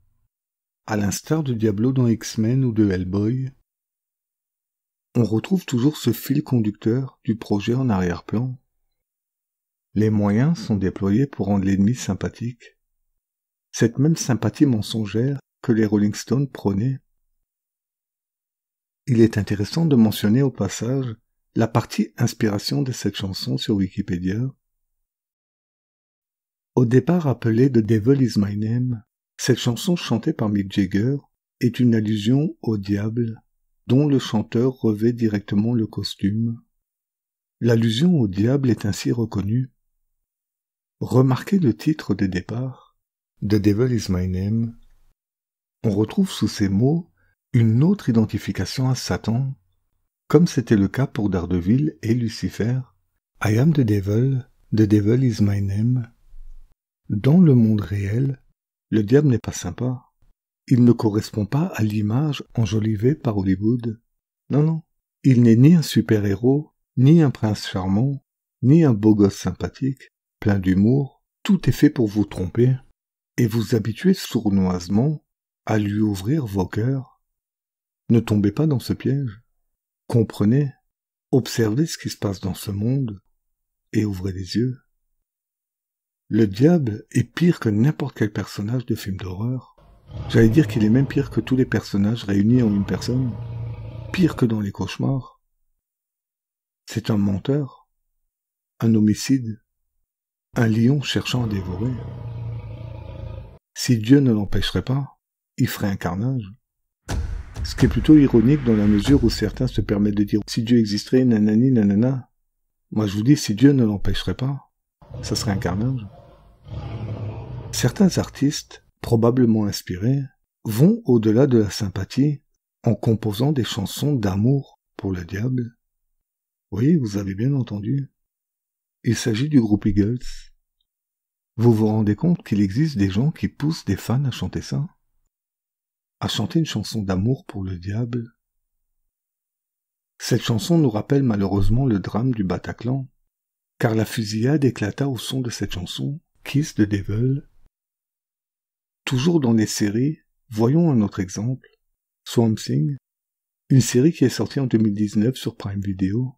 à l'instar de Diablo dans X-Men ou de Hellboy. On retrouve toujours ce fil conducteur du projet en arrière-plan. Les moyens sont déployés pour rendre l'ennemi sympathique. Cette même sympathie mensongère que les Rolling Stones prônaient. Il est intéressant de mentionner au passage la partie inspiration de cette chanson sur Wikipédia. Au départ appelée The Devil Is My Name, cette chanson chantée par Mick Jagger est une allusion au diable, dont le chanteur revêt directement le costume. L'allusion au diable est ainsi reconnue. Remarquez le titre de départ, The Devil Is My Name. On retrouve sous ces mots une autre identification à Satan, comme c'était le cas pour Daredevil et Lucifer. I am the devil is my name. Dans le monde réel, le diable n'est pas sympa. Il ne correspond pas à l'image enjolivée par Hollywood. Non, il n'est ni un super-héros, ni un prince charmant, ni un beau gosse sympathique, plein d'humour. Tout est fait pour vous tromper et vous habituer sournoisement à lui ouvrir vos cœurs. Ne tombez pas dans ce piège. Comprenez, observez ce qui se passe dans ce monde et ouvrez les yeux. Le diable est pire que n'importe quel personnage de film d'horreur. J'allais dire qu'il est même pire que tous les personnages réunis en une personne. Pire que dans les cauchemars. C'est un menteur, un homicide, un lion cherchant à dévorer. Si Dieu ne l'empêcherait pas, il ferait un carnage. Ce qui est plutôt ironique dans la mesure où certains se permettent de dire « si Dieu existerait, nanani, nanana ». Moi je vous dis, si Dieu ne l'empêcherait pas, ça serait un carnage. Certains artistes, probablement inspirés, vont au-delà de la sympathie en composant des chansons d'amour pour le diable. Oui, vous avez bien entendu. Il s'agit du groupe Eagles. Vous vous rendez compte qu'il existe des gens qui poussent des fans à chanter ça ? À chanter une chanson d'amour pour le diable. Cette chanson nous rappelle malheureusement le drame du Bataclan, car la fusillade éclata au son de cette chanson, Kiss the Devil. Toujours dans les séries, voyons un autre exemple, Swamp Thing, une série qui est sortie en 2019 sur Prime Video.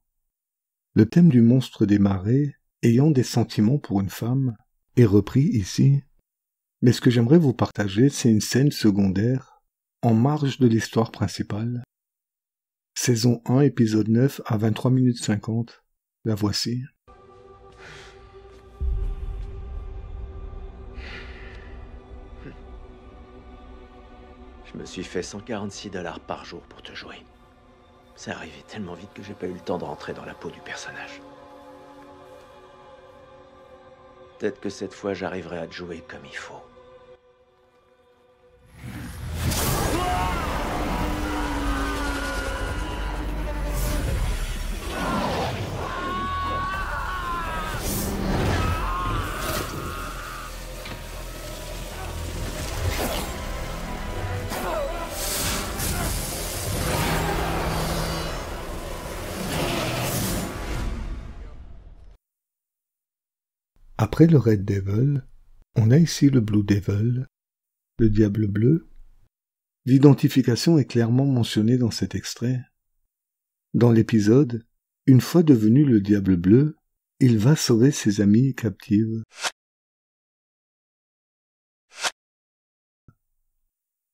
Le thème du monstre des marais, ayant des sentiments pour une femme, est repris ici. Mais ce que j'aimerais vous partager, c'est une scène secondaire en marge de l'histoire principale. Saison 1, épisode 9 à 23 minutes 50. La voici. Je me suis fait $146 par jour pour te jouer. C'est arrivé tellement vite que j'ai pas eu le temps de rentrer dans la peau du personnage. Peut-être que cette fois j'arriverai à te jouer comme il faut. Après le Red Devil, on a ici le Blue Devil, le diable bleu. L'identification est clairement mentionnée dans cet extrait. Dans l'épisode, une fois devenu le diable bleu, il va sauver ses amies captives.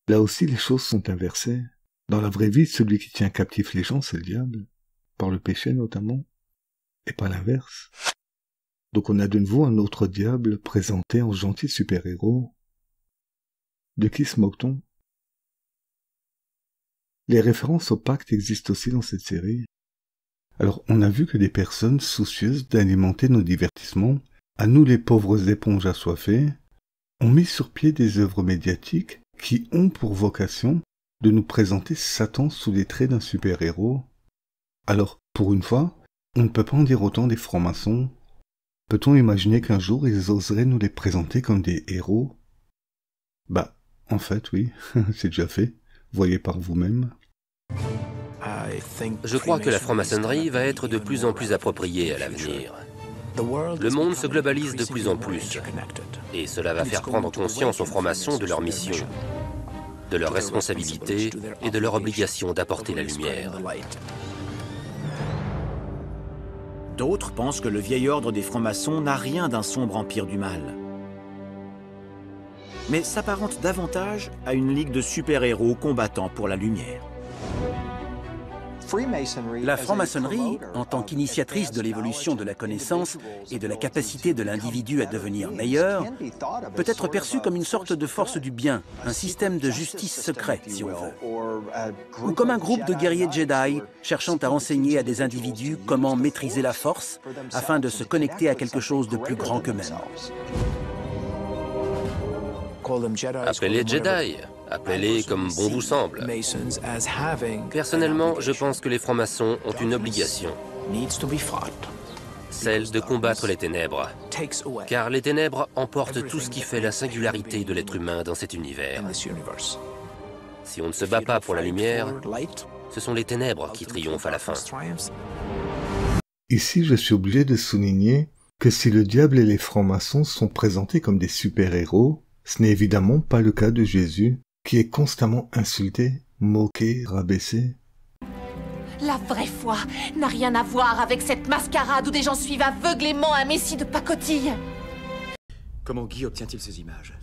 Là aussi, les choses sont inversées. Dans la vraie vie, celui qui tient captif les gens, c'est le diable, par le péché notamment, et pas l'inverse. Donc on a de nouveau un autre diable présenté en gentil super-héros. De qui se moque-t-on? Les références au pacte existent aussi dans cette série. Alors on a vu que des personnes soucieuses d'alimenter nos divertissements, à nous les pauvres éponges assoiffées, ont mis sur pied des œuvres médiatiques qui ont pour vocation de nous présenter Satan sous les traits d'un super-héros. Alors, pour une fois, on ne peut pas en dire autant des francs-maçons. Peut-on imaginer qu'un jour ils oseraient nous les présenter comme des héros? Bah, en fait, oui, c'est déjà fait. Voyez par vous-même. Je crois que la franc-maçonnerie va être de plus en plus appropriée à l'avenir. Le monde se globalise de plus en plus, et cela va faire prendre conscience aux francs-maçons de leur mission, de leur responsabilité et de leur obligation d'apporter la lumière. D'autres pensent que le vieil ordre des francs-maçons n'a rien d'un sombre empire du mal, mais s'apparente davantage à une ligue de super-héros combattant pour la lumière. La franc-maçonnerie, en tant qu'initiatrice de l'évolution de la connaissance et de la capacité de l'individu à devenir meilleur, peut être perçue comme une sorte de force du bien, un système de justice secret, si on veut. Ou comme un groupe de guerriers Jedi cherchant à enseigner à des individus comment maîtriser la force afin de se connecter à quelque chose de plus grand qu'eux-mêmes. Appelez-les Jedi, appelez-les comme bon vous semble. Personnellement, je pense que les francs-maçons ont une obligation, celle de combattre les ténèbres, car les ténèbres emportent tout ce qui fait la singularité de l'être humain dans cet univers. Si on ne se bat pas pour la lumière, ce sont les ténèbres qui triomphent à la fin. Ici, je suis obligé de souligner que si le diable et les francs-maçons sont présentés comme des super-héros, ce n'est évidemment pas le cas de Jésus, qui est constamment insulté, moqué, rabaissé. La vraie foi n'a rien à voir avec cette mascarade où des gens suivent aveuglément un messie de pacotille. Comment Guy obtient-il ces images?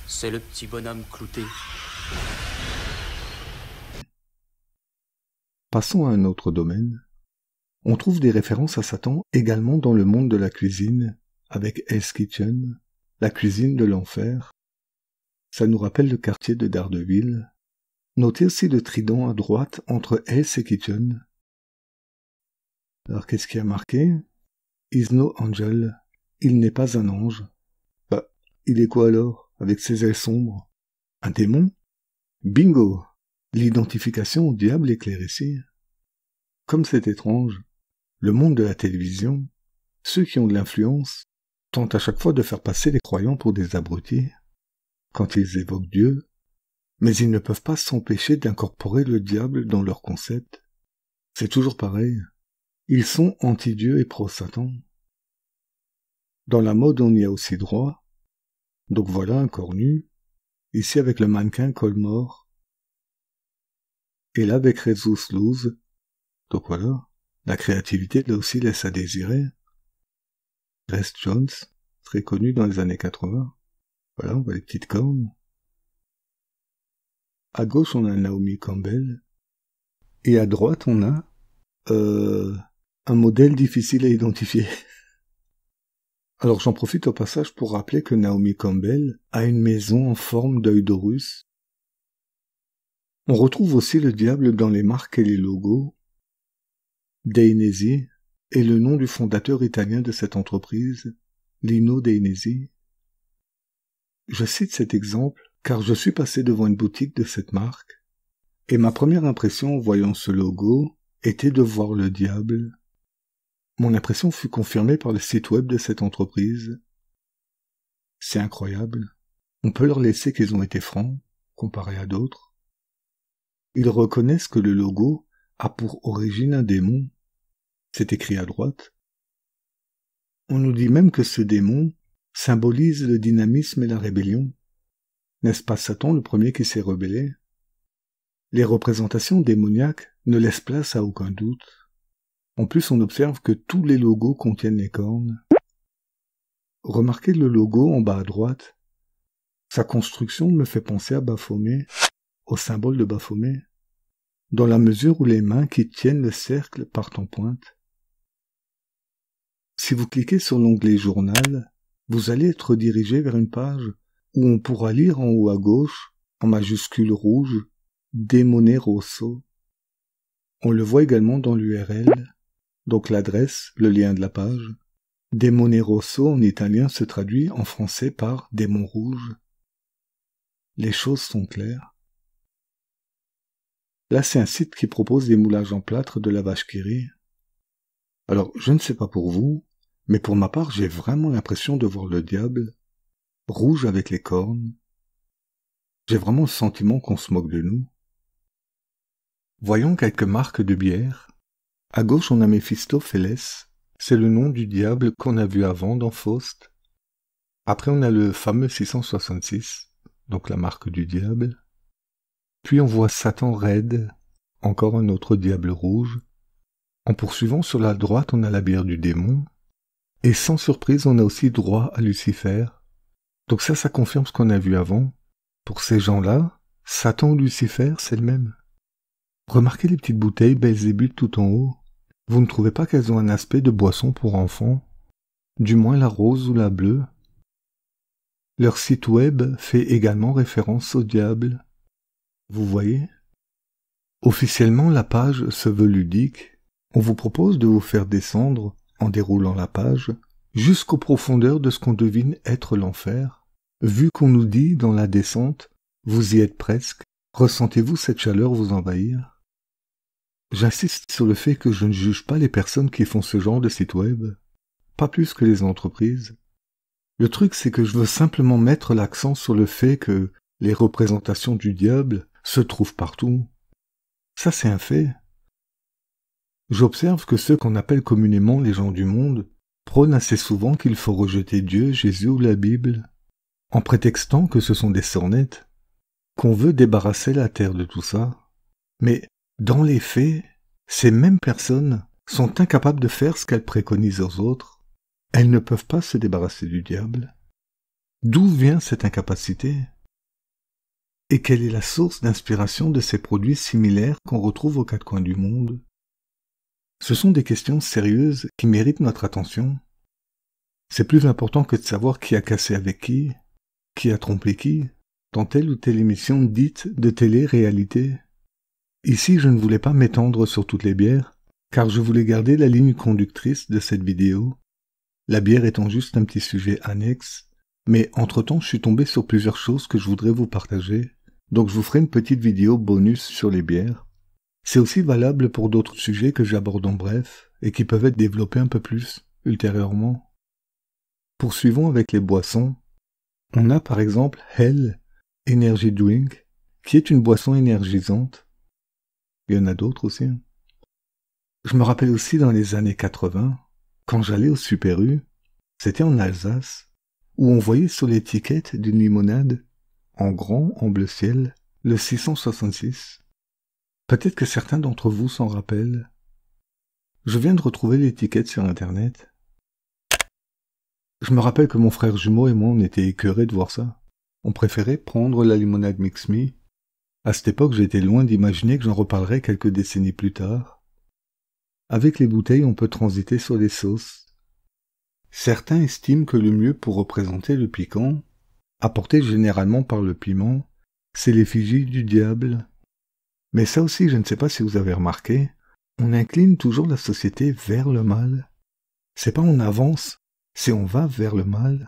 C'est le petit bonhomme clouté. Passons à un autre domaine. On trouve des références à Satan également dans le monde de la cuisine, avec Hell's Kitchen, la cuisine de l'enfer. Ça nous rappelle le quartier de Daredevil. Notez aussi le trident à droite entre Hell's et Kitchen. Alors qu'est-ce qui a marqué? Is no angel. Il n'est pas un ange. Bah, il est quoi alors, avec ses ailes sombres? Un démon? Bingo! L'identification au diable est claire ici. Comme c'est étrange, le monde de la télévision, ceux qui ont de l'influence, tentent à chaque fois de faire passer les croyants pour des abrutis, quand ils évoquent Dieu, mais ils ne peuvent pas s'empêcher d'incorporer le diable dans leur concept. C'est toujours pareil. Ils sont anti-Dieu et pro-Satan. Dans la mode, on y a aussi droit. Donc voilà un corps nu, ici avec le mannequin col mort, et là avec Jesus Luz. Donc voilà, la créativité là aussi laisse à désirer. Grace Jones, très connu dans les années 80. Voilà, on voit les petites cornes. À gauche, on a Naomi Campbell. Et à droite, on a un modèle difficile à identifier. Alors j'en profite au passage pour rappeler que Naomi Campbell a une maison en forme d'œil d'Horus. On retrouve aussi le diable dans les marques et les logos. Dainese est le nom du fondateur italien de cette entreprise, Lino Dainese. Je cite cet exemple car je suis passé devant une boutique de cette marque, et ma première impression en voyant ce logo était de voir le diable. Mon impression fut confirmée par le site web de cette entreprise. C'est incroyable. On peut leur laisser qu'ils ont été francs, comparé à d'autres. Ils reconnaissent que le logo a pour origine un démon. C'est écrit à droite. On nous dit même que ce démon symbolise le dynamisme et la rébellion. N'est-ce pas Satan le premier qui s'est rebellé? Les représentations démoniaques ne laissent place à aucun doute. En plus, on observe que tous les logos contiennent les cornes. Remarquez le logo en bas à droite. Sa construction me fait penser à Baphomet, au symbole de Baphomet, dans la mesure où les mains qui tiennent le cercle partent en pointe. Si vous cliquez sur l'onglet Journal, vous allez être dirigé vers une page où on pourra lire en haut à gauche, en majuscule rouge, Demone Rosso. On le voit également dans l'URL, donc l'adresse, le lien de la page. Demone Rosso en italien se traduit en français par démon rouge. Les choses sont claires. Là, c'est un site qui propose des moulages en plâtre de la vache qui rit. Alors, je ne sais pas pour vous, mais pour ma part, j'ai vraiment l'impression de voir le diable, rouge avec les cornes. J'ai vraiment le sentiment qu'on se moque de nous. Voyons quelques marques de bière. À gauche, on a Mephistopheles. C'est le nom du diable qu'on a vu avant dans Faust. Après, on a le fameux 666, donc la marque du diable. Puis on voit Satan raide, encore un autre diable rouge. En poursuivant sur la droite, on a la bière du démon. Et sans surprise, on a aussi droit à Lucifer. Donc ça confirme ce qu'on a vu avant. Pour ces gens-là, Satan ou Lucifer, c'est le même. Remarquez les petites bouteilles Belzébuth tout en haut. Vous ne trouvez pas qu'elles ont un aspect de boisson pour enfants? Du moins la rose ou la bleue. Leur site web fait également référence au diable. Vous voyez? Officiellement, la page se veut ludique. On vous propose de vous faire descendre, en déroulant la page, jusqu'aux profondeurs de ce qu'on devine être l'enfer. Vu qu'on nous dit dans la descente, vous y êtes presque, ressentez-vous cette chaleur vous envahir? J'insiste sur le fait que je ne juge pas les personnes qui font ce genre de site web, pas plus que les entreprises. Le truc, c'est que je veux simplement mettre l'accent sur le fait que les représentations du diable se trouvent partout. Ça, c'est un fait. J'observe que ceux qu'on appelle communément les gens du monde prônent assez souvent qu'il faut rejeter Dieu, Jésus ou la Bible, en prétextant que ce sont des sornettes, qu'on veut débarrasser la terre de tout ça. Mais dans les faits, ces mêmes personnes sont incapables de faire ce qu'elles préconisent aux autres. Elles ne peuvent pas se débarrasser du diable. D'où vient cette incapacité? Et quelle est la source d'inspiration de ces produits similaires qu'on retrouve aux quatre coins du monde? Ce sont des questions sérieuses qui méritent notre attention. C'est plus important que de savoir qui a cassé avec qui a trompé qui, dans telle ou telle émission dite de télé-réalité. Ici, je ne voulais pas m'étendre sur toutes les bières, car je voulais garder la ligne conductrice de cette vidéo, la bière étant juste un petit sujet annexe, mais entre-temps, je suis tombé sur plusieurs choses que je voudrais vous partager, donc je vous ferai une petite vidéo bonus sur les bières. C'est aussi valable pour d'autres sujets que j'aborde en bref, et qui peuvent être développés un peu plus, ultérieurement. Poursuivons avec les boissons. On a par exemple Hell Energy Drink, qui est une boisson énergisante. Il y en a d'autres aussi. Je me rappelle aussi dans les années 80, quand j'allais au Super U, c'était en Alsace, où on voyait sur l'étiquette d'une limonade, en grand, en bleu ciel, le 666. Peut-être que certains d'entre vous s'en rappellent. Je viens de retrouver l'étiquette sur Internet. Je me rappelle que mon frère jumeau et moi, on était écœurés de voir ça. On préférait prendre la limonade Mix Me. À cette époque, j'étais loin d'imaginer que j'en reparlerais quelques décennies plus tard. Avec les bouteilles, on peut transiter sur les sauces. Certains estiment que le mieux pour représenter le piquant, apporté généralement par le piment, c'est l'effigie du diable. Mais ça aussi, je ne sais pas si vous avez remarqué, on incline toujours la société vers le mal. C'est pas on avance, c'est on va vers le mal.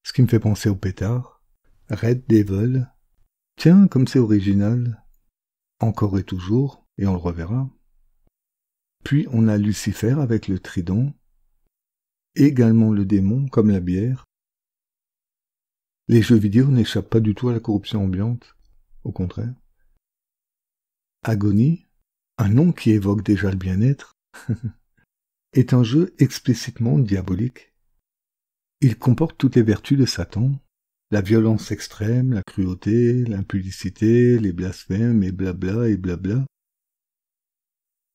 Ce qui me fait penser au pétard, Red Devil. Tiens, comme c'est original. Encore et toujours, et on le reverra. Puis on a Lucifer avec le trident, également le démon comme la bière. Les jeux vidéo n'échappent pas du tout à la corruption ambiante, au contraire. Agony, un nom qui évoque déjà le bien-être, est un jeu explicitement diabolique. Il comporte toutes les vertus de Satan, la violence extrême, la cruauté, l'impudicité, les blasphèmes et blabla et blabla.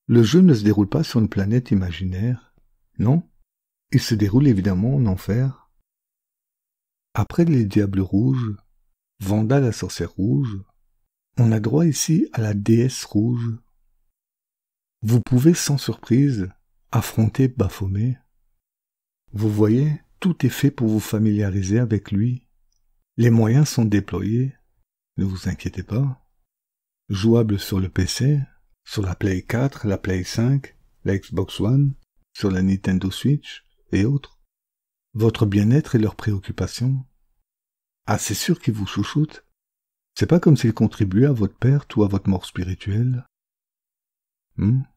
Le jeu ne se déroule pas sur une planète imaginaire, non, il se déroule évidemment en enfer. Après les diables rouges, Vanda la sorcière rouge, on a droit ici à la déesse rouge. Vous pouvez sans surprise affronter Baphomet. Vous voyez, tout est fait pour vous familiariser avec lui. Les moyens sont déployés, ne vous inquiétez pas. Jouable sur le PC, sur la Play 4, la Play 5, la Xbox One, sur la Nintendo Switch et autres. Votre bien-être et leurs préoccupations. Ah, c'est sûr qu'ils vous chouchoutent. C'est pas comme s'ils contribuaient à votre perte ou à votre mort spirituelle.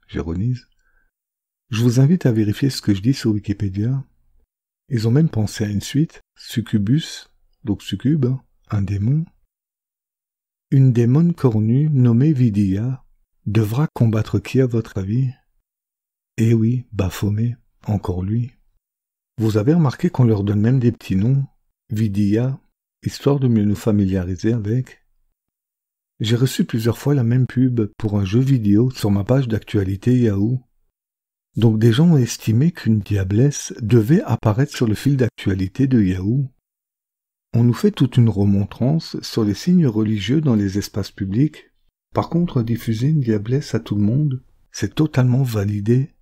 J'ironise. Je vous invite à vérifier ce que je dis sur Wikipédia. Ils ont même pensé à une suite, Succubus, donc Succube, un démon. Une démone cornue nommée Vidiya devra combattre qui à votre avis? Eh oui, Baphomet, encore lui. Vous avez remarqué qu'on leur donne même des petits noms, Vidiya, histoire de mieux nous familiariser avec. J'ai reçu plusieurs fois la même pub pour un jeu vidéo sur ma page d'actualité Yahoo. Donc des gens ont estimé qu'une diablesse devait apparaître sur le fil d'actualité de Yahoo. On nous fait toute une remontrance sur les signes religieux dans les espaces publics. Par contre, diffuser une diablesse à tout le monde, c'est totalement validé.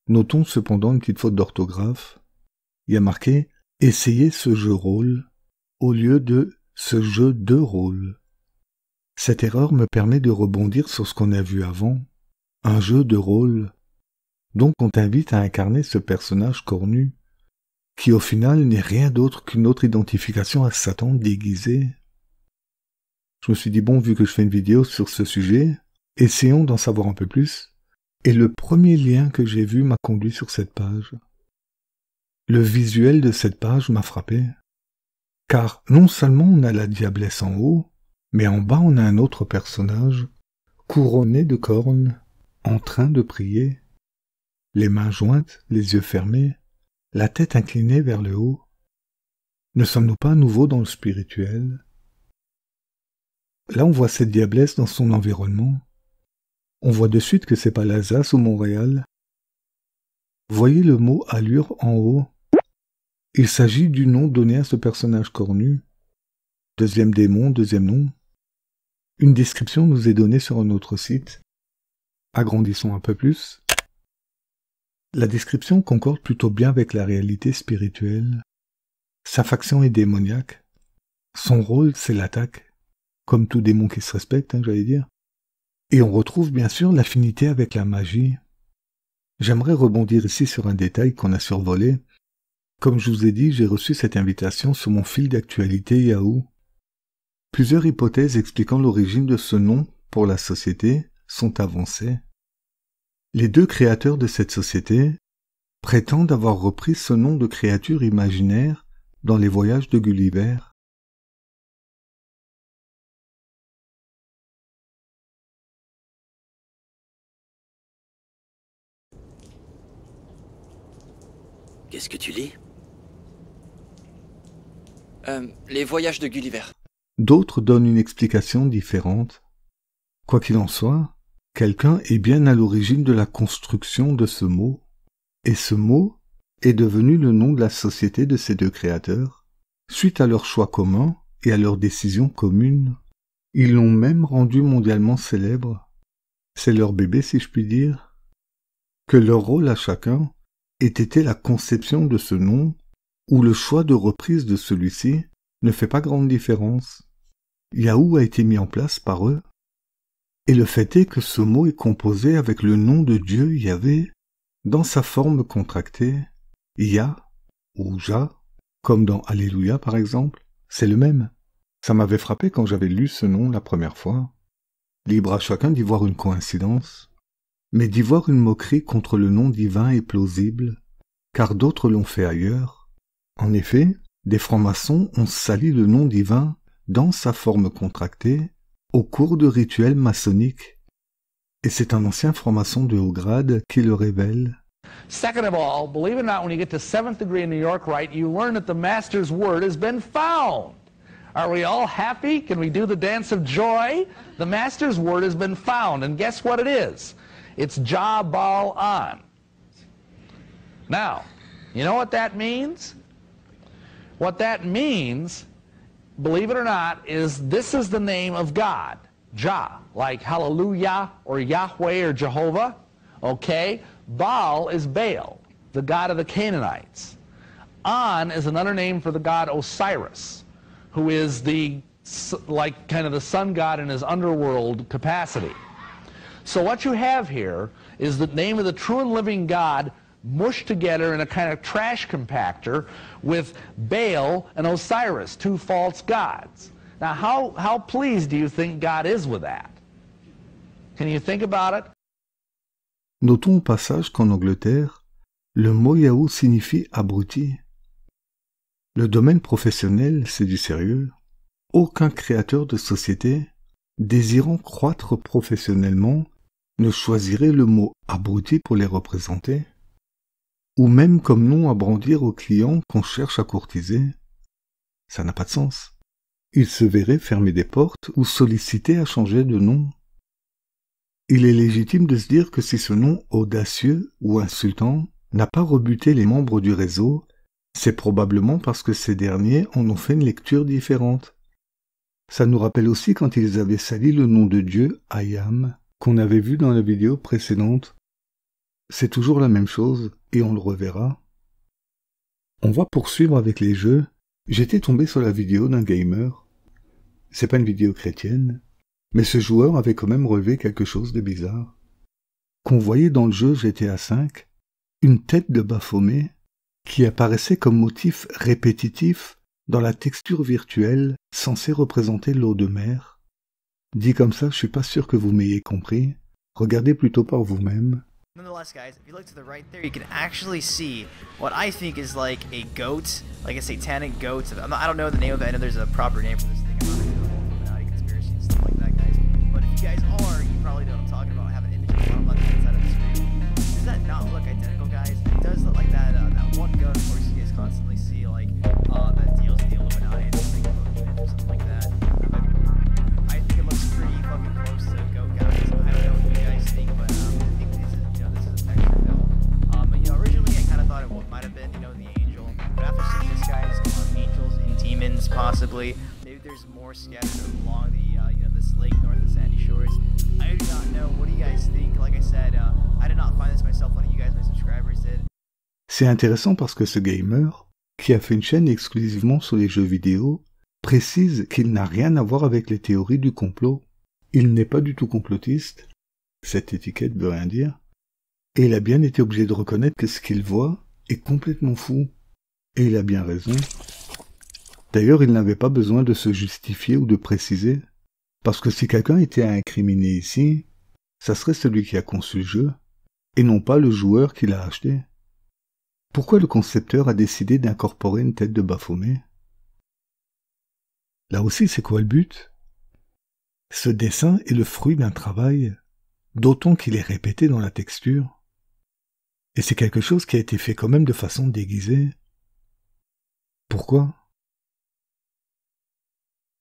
Notons cependant une petite faute d'orthographe. Il y a marqué « Essayez ce jeu rôle » au lieu de « ce jeu de rôle ». Cette erreur me permet de rebondir sur ce qu'on a vu avant, un jeu de rôle. Donc on t'invite à incarner ce personnage cornu, qui au final n'est rien d'autre qu'une autre identification à Satan déguisé. Je me suis dit bon, vu que je fais une vidéo sur ce sujet, essayons d'en savoir un peu plus, et le premier lien que j'ai vu m'a conduit sur cette page. Le visuel de cette page m'a frappé, car non seulement on a la diablesse en haut, mais en bas on a un autre personnage, couronné de cornes, en train de prier, les mains jointes, les yeux fermés, la tête inclinée vers le haut. Ne sommes-nous pas à nouveau dans le spirituel? Là on voit cette diablesse dans son environnement. On voit de suite que c'est pas l'Alsace ou Montréal. Voyez le mot allure en haut. Il s'agit du nom donné à ce personnage cornu. Deuxième démon, deuxième nom. Une description nous est donnée sur un autre site. Agrandissons un peu plus. La description concorde plutôt bien avec la réalité spirituelle. Sa faction est démoniaque. Son rôle, c'est l'attaque. Comme tout démon qui se respecte, j'allais dire. Et on retrouve bien sûr l'affinité avec la magie. J'aimerais rebondir ici sur un détail qu'on a survolé. Comme je vous ai dit, j'ai reçu cette invitation sur mon fil d'actualité Yahoo. Plusieurs hypothèses expliquant l'origine de ce nom pour la société sont avancées. Les deux créateurs de cette société prétendent avoir repris ce nom de créature imaginaire dans les voyages de Gulliver. Qu'est-ce que tu lis? Les voyages de Gulliver. D'autres donnent une explication différente. Quoi qu'il en soit, quelqu'un est bien à l'origine de la construction de ce mot, et ce mot est devenu le nom de la société de ces deux créateurs, suite à leur choix commun et à leurs décisions communes. Ils l'ont même rendu mondialement célèbre. C'est leur bébé, si je puis dire. Que leur rôle à chacun ait été la conception de ce nom, ou le choix de reprise de celui-ci, ne fait pas grande différence. Yahoo a été mis en place par eux. Et le fait est que ce mot est composé avec le nom de Dieu Yahvé, dans sa forme contractée, Ya ou Ja, comme dans Alléluia par exemple, c'est le même. Ça m'avait frappé quand j'avais lu ce nom la première fois. Libre à chacun d'y voir une coïncidence, mais d'y voir une moquerie contre le nom divin est plausible, car d'autres l'ont fait ailleurs. En effet, des francs-maçons ont sali le nom divin dans sa forme contractée au cours de rituels maçonniques. Et c'est un ancien franc-maçon de haut grade qui le révèle. Second of all, believe it or not, when you get to 7th degree in New York Rite, you learn that the Master's word has been found. Are we all happy? Can we do the dance of joy? The Master's word has been found, and guess what it is? It's Jabal on. Now, you know what that means? What that means believe it or not, this is the name of God, Jah, like Hallelujah or Yahweh or Jehovah, okay? Baal is Baal, the god of the Canaanites. An is another name for the god Osiris, who is like kind of the sun god in his underworld capacity. So what you have here is the name of the true and living God mushed together in a kind of trash compactor with Baal and Osiris, two false gods. Now how pleased do you think God is with that? Can you think about it? Notons au passage qu'en Angleterre, le mot Yahoo signifie abruti. Le domaine professionnel, c'est du sérieux. Aucun créateur de société, désirant croître professionnellement, ne choisirait le mot abruti pour les représenter, ou même comme nom à brandir aux clients qu'on cherche à courtiser. Ça n'a pas de sens. Ils se verraient fermer des portes ou solliciter à changer de nom. Il est légitime de se dire que si ce nom audacieux ou insultant n'a pas rebuté les membres du réseau, c'est probablement parce que ces derniers en ont fait une lecture différente. Ça nous rappelle aussi quand ils avaient sali le nom de Dieu, I Am, qu'on avait vu dans la vidéo précédente. C'est toujours la même chose, et on le reverra. On va poursuivre avec les jeux. J'étais tombé sur la vidéo d'un gamer. C'est pas une vidéo chrétienne, mais ce joueur avait quand même relevé quelque chose de bizarre. Qu'on voyait dans le jeu GTA V une tête de Baphomet qui apparaissait comme motif répétitif dans la texture virtuelle censée représenter l'eau de mer. Dit comme ça, je suis pas sûr que vous m'ayez compris. Regardez plutôt par vous-même. Nonetheless, guys, if you look to the right there, you can actually see what I think is like a goat, like a satanic goat. I don't know the name of it. I know there's a proper name for this thing. I'm not into the whole Illuminati conspiracy and stuff like that, guys. But if you guys are, you probably know what I'm talking about. I have an image of the bottom left-hand side of the screen. Does that not look identical, guys? It does look like that one goat. Of course, you guys constantly see like that deals with the Illuminati and or something like that. But I think it looks pretty fucking close to a goat, guys. I don't know what you guys think, but I think this is a texture film. Originally I kind of thought it might have been, the angel. But after seeing this, guys, angels and demons possibly, maybe there's more scattered along the, this lake north of Sandy Shores. I do not know. What do you guys think? Like I said, I did not find this myself. One of you guys, my subscribers, did. C'est intéressant parce que ce gamer, qui a fait une chaîne exclusivement sur les jeux vidéo, précise qu'il n'a rien à voir avec les théories du complot. Il n'est pas du tout complotiste. Cette étiquette veut rien dire. Et il a bien été obligé de reconnaître que ce qu'il voit est complètement fou. Et il a bien raison. D'ailleurs, il n'avait pas besoin de se justifier ou de préciser, parce que si quelqu'un était à incriminer ici, ça serait celui qui a conçu le jeu, et non pas le joueur qui l'a acheté. Pourquoi le concepteur a décidé d'incorporer une tête de Baphomet? Là aussi, c'est quoi le but? Ce dessin est le fruit d'un travail, d'autant qu'il est répété dans la texture. Et c'est quelque chose qui a été fait quand même de façon déguisée. Pourquoi?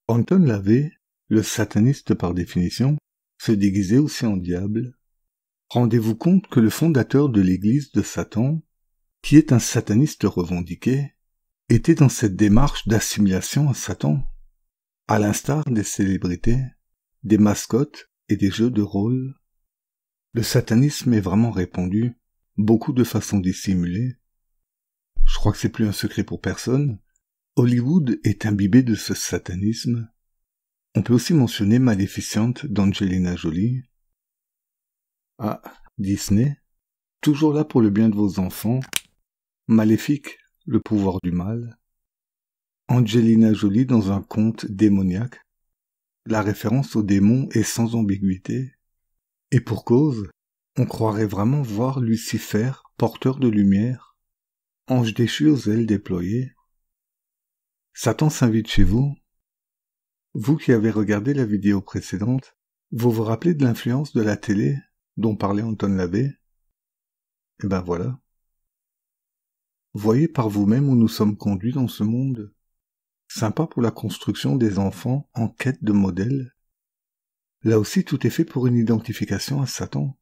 Anton LaVey, le sataniste par définition, se déguisait aussi en diable. Rendez-vous compte que le fondateur de l'église de Satan, qui est un sataniste revendiqué, était dans cette démarche d'assimilation à Satan, à l'instar des célébrités, des mascottes et des jeux de rôle. Le satanisme est vraiment répandu, beaucoup de façon dissimulée. Je crois que c'est plus un secret pour personne. Hollywood est imbibé de ce satanisme. On peut aussi mentionner Maleficent d'Angelina Jolie. Ah, Disney, toujours là pour le bien de vos enfants. Maléfique, le pouvoir du mal. Angelina Jolie dans un conte démoniaque. La référence au démon est sans ambiguïté. Et pour cause, on croirait vraiment voir Lucifer, porteur de lumière, ange déchu aux ailes déployées. Satan s'invite chez vous. Vous qui avez regardé la vidéo précédente, vous vous rappelez de l'influence de la télé dont parlait Anton LaVey? Eh ben voilà. Voyez par vous-même où nous sommes conduits dans ce monde. Sympa pour la construction des enfants en quête de modèles. Là aussi, tout est fait pour une identification à Satan.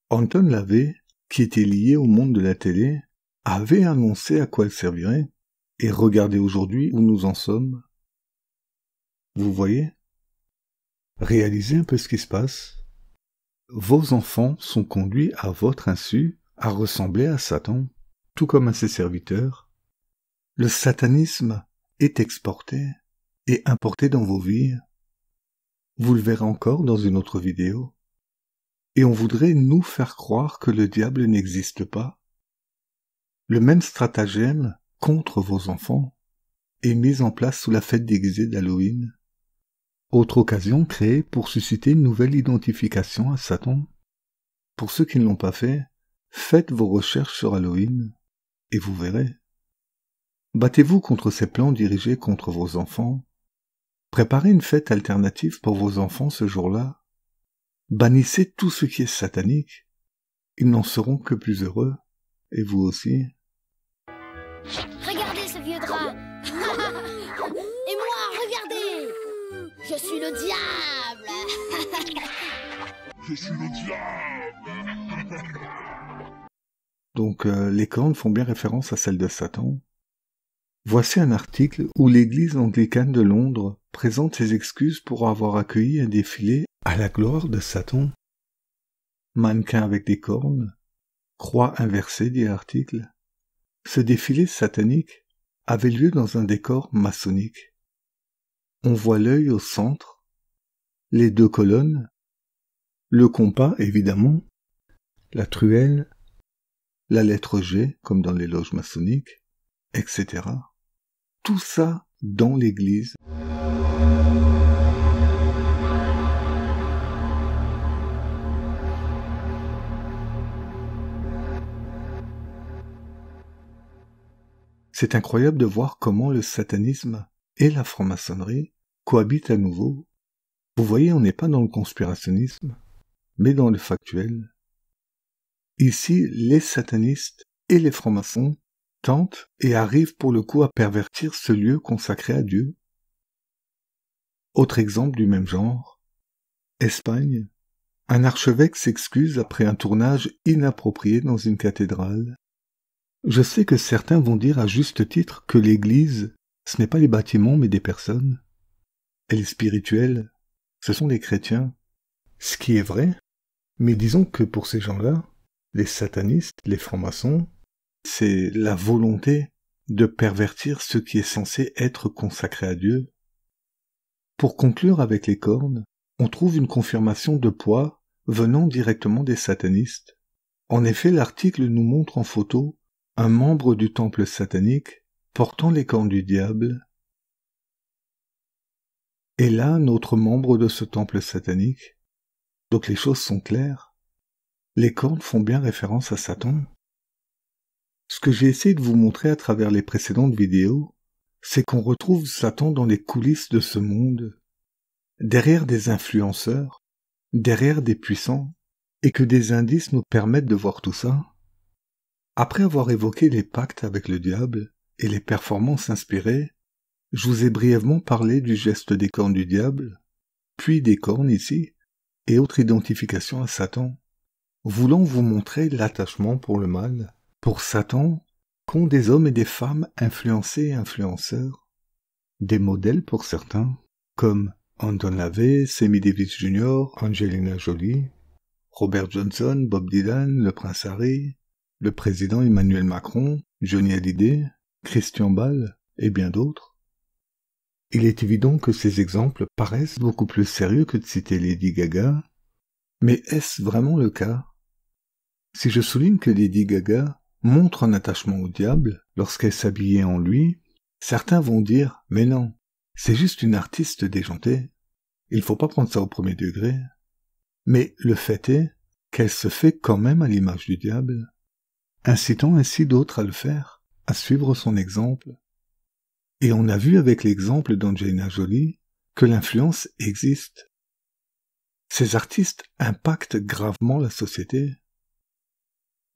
Anton LaVey, qui était lié au monde de la télé, avait annoncé à quoi elle servirait, Et regardez aujourd'hui où nous en sommes. Vous voyez? Réalisez un peu ce qui se passe. Vos enfants sont conduits à votre insu à ressembler à Satan, tout comme à ses serviteurs. Le satanisme est exporté et importé dans vos vies. Vous le verrez encore dans une autre vidéo. Et on voudrait nous faire croire que le diable n'existe pas. Le même stratagème contre vos enfants est mis en place sous la fête déguisée d'Halloween. Autre occasion créée pour susciter une nouvelle identification à Satan. Pour ceux qui ne l'ont pas fait, faites vos recherches sur Halloween et vous verrez. Battez-vous contre ces plans dirigés contre vos enfants. Préparez une fête alternative pour vos enfants ce jour-là. Bannissez tout ce qui est satanique. Ils n'en seront que plus heureux. Et vous aussi. Regardez ce vieux drap. Et moi, regardez. Je suis le diable. Je suis le diable. Donc les cornes font bien référence à celles de Satan. Voici un article où l'église anglicane de Londres présente ses excuses pour avoir accueilli un défilé à la gloire de Satan. Mannequin avec des cornes, croix inversée, dit l'article. Ce défilé satanique avait lieu dans un décor maçonnique. On voit l'œil au centre, les deux colonnes, le compas évidemment, la truelle, la lettre G comme dans les loges maçonniques, etc. Tout ça dans l'église. C'est incroyable de voir comment le satanisme et la franc-maçonnerie cohabitent à nouveau. Vous voyez, on n'est pas dans le conspirationnisme, mais dans le factuel. Ici, les satanistes et les francs-maçons tentent et arrivent pour le coup à pervertir ce lieu consacré à Dieu. Autre exemple du même genre, Espagne, un archevêque s'excuse après un tournage inapproprié dans une cathédrale. Je sais que certains vont dire à juste titre que l'Église, ce n'est pas les bâtiments mais des personnes. Elle est spirituelle, ce sont les chrétiens. Ce qui est vrai, mais disons que pour ces gens-là, les satanistes, les francs-maçons, c'est la volonté de pervertir ce qui est censé être consacré à Dieu. Pour conclure avec les cornes, on trouve une confirmation de poids venant directement des satanistes. En effet, l'article nous montre en photo un membre du temple satanique portant les cornes du diable, et là un autre membre de ce temple satanique. Donc les choses sont claires. Les cornes font bien référence à Satan. Ce que j'ai essayé de vous montrer à travers les précédentes vidéos, c'est qu'on retrouve Satan dans les coulisses de ce monde, derrière des influenceurs, derrière des puissants, et que des indices nous permettent de voir tout ça. Après avoir évoqué les pactes avec le diable et les performances inspirées, je vous ai brièvement parlé du geste des cornes du diable, puis des cornes ici, et autres identifications à Satan, voulant vous montrer l'attachement pour le mal, pour Satan, qu'ont des hommes et des femmes influencés et influenceurs, des modèles pour certains, comme Anton LaVey, Sammy Davis Jr., Angelina Jolie, Robert Johnson, Bob Dylan, le prince Harry, le président Emmanuel Macron, Johnny Hallyday, Christian Bale et bien d'autres. Il est évident que ces exemples paraissent beaucoup plus sérieux que de citer Lady Gaga, mais est-ce vraiment le cas? Si je souligne que Lady Gaga montre un attachement au diable lorsqu'elle s'habillait en lui, certains vont dire « Mais non, c'est juste une artiste déjantée, il faut pas prendre ça au premier degré. » Mais le fait est qu'elle se fait quand même à l'image du diable, incitant ainsi d'autres à le faire, à suivre son exemple. Et on a vu avec l'exemple d'Angelina Jolie que l'influence existe. Ces artistes impactent gravement la société.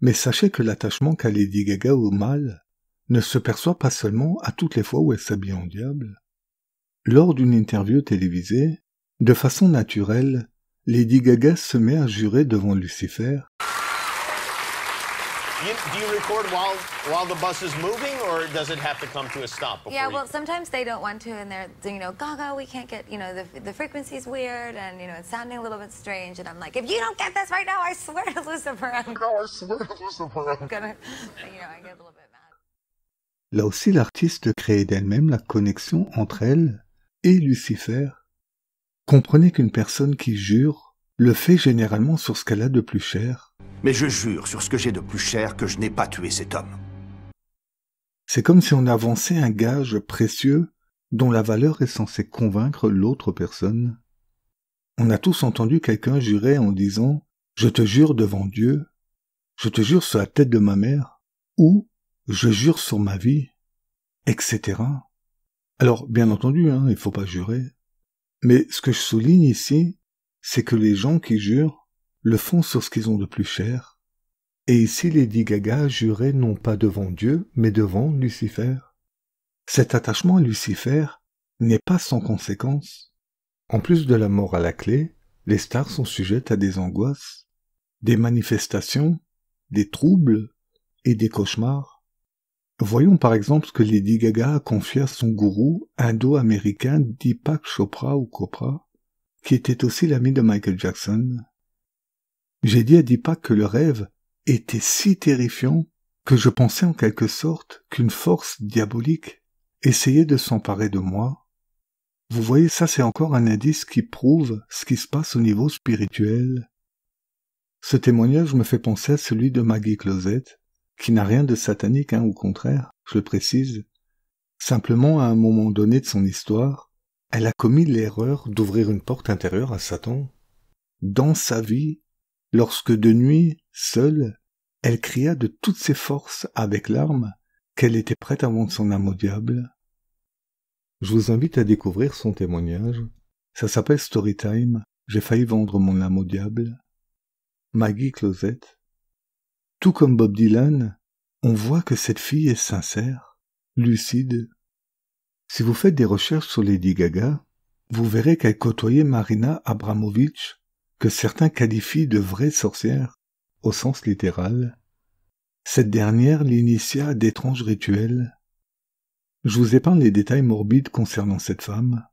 Mais sachez que l'attachement qu'a Lady Gaga au mal ne se perçoit pas seulement à toutes les fois où elle s'habille en diable. Lors d'une interview télévisée, de façon naturelle, Lady Gaga se met à jurer devant Lucifer. Do you record while the bus is moving, or does it have to come to a stop before Yeah, well, sometimes they don't want to, and they're, you know, Gaga, we can't get, you know, the frequency's weird, and, you know, it's sounding a little bit strange, and I'm like, if you don't get this right now, I swear to Lucifer, I'm gonna, you know, I get a little bit mad. Là aussi, l'artiste créait d'elle-même la connexion entre elle et Lucifer. Comprenez qu'une personne qui jure le fait généralement sur ce qu'elle a de plus cher. Mais je jure sur ce que j'ai de plus cher que je n'ai pas tué cet homme. C'est comme si on avançait un gage précieux dont la valeur est censée convaincre l'autre personne. On a tous entendu quelqu'un jurer en disant « Je te jure devant Dieu »,« Je te jure sur la tête de ma mère » ou « Je jure sur ma vie », etc. Alors, bien entendu, il faut pas jurer. Mais ce que je souligne ici, c'est que les gens qui jurent le font sur ce qu'ils ont de plus cher. Et ici, Lady Gaga jurait non pas devant Dieu, mais devant Lucifer. Cet attachement à Lucifer n'est pas sans conséquence. En plus de la mort à la clé, les stars sont sujettes à des angoisses, des manifestations, des troubles et des cauchemars. Voyons par exemple ce que Lady Gaga a confié à son gourou indo-américain Deepak Chopra ou Chopra, qui était aussi l'ami de Michael Jackson. J'ai dit à Deepak que le rêve était si terrifiant que je pensais en quelque sorte qu'une force diabolique essayait de s'emparer de moi. Vous voyez, ça c'est encore un indice qui prouve ce qui se passe au niveau spirituel. Ce témoignage me fait penser à celui de Maggie Closet, qui n'a rien de satanique, au contraire, je le précise. Simplement, à un moment donné de son histoire, elle a commis l'erreur d'ouvrir une porte intérieure à Satan. Dans sa vie, lorsque de nuit, seule, elle cria de toutes ses forces avec larmes qu'elle était prête à vendre son âme au diable. Je vous invite à découvrir son témoignage. Ça s'appelle Storytime. J'ai failli vendre mon âme au diable. Maggie Closet. Tout comme Bob Dylan, on voit que cette fille est sincère, lucide. Si vous faites des recherches sur Lady Gaga, vous verrez qu'elle côtoyait Marina Abramović, que certains qualifient de vraie sorcière, au sens littéral. Cette dernière l'initia à d'étranges rituels. Je vous épargne les détails morbides concernant cette femme.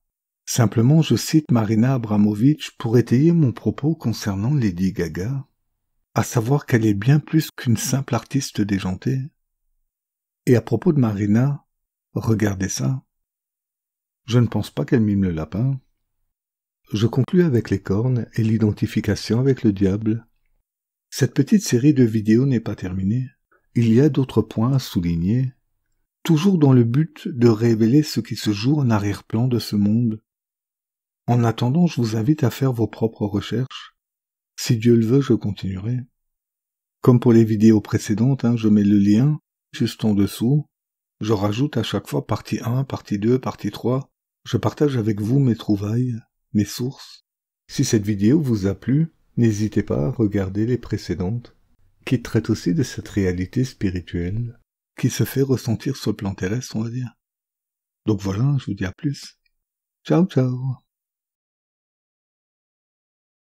Simplement, je cite Marina Abramović pour étayer mon propos concernant Lady Gaga, à savoir qu'elle est bien plus qu'une simple artiste déjantée. Et à propos de Marina, regardez ça. Je ne pense pas qu'elle mime le lapin. Je conclus avec les cornes et l'identification avec le diable. Cette petite série de vidéos n'est pas terminée. Il y a d'autres points à souligner, toujours dans le but de révéler ce qui se joue en arrière-plan de ce monde. En attendant, je vous invite à faire vos propres recherches. Si Dieu le veut, je continuerai. Comme pour les vidéos précédentes, je mets le lien juste en dessous. Je rajoute à chaque fois partie 1, partie 2, partie 3. Je partage avec vous mes trouvailles, mes sources. Si cette vidéo vous a plu, n'hésitez pas à regarder les précédentes, qui traitent aussi de cette réalité spirituelle, qui se fait ressentir sur le plan terrestre, on va dire. Donc voilà, je vous dis à plus. Ciao, ciao.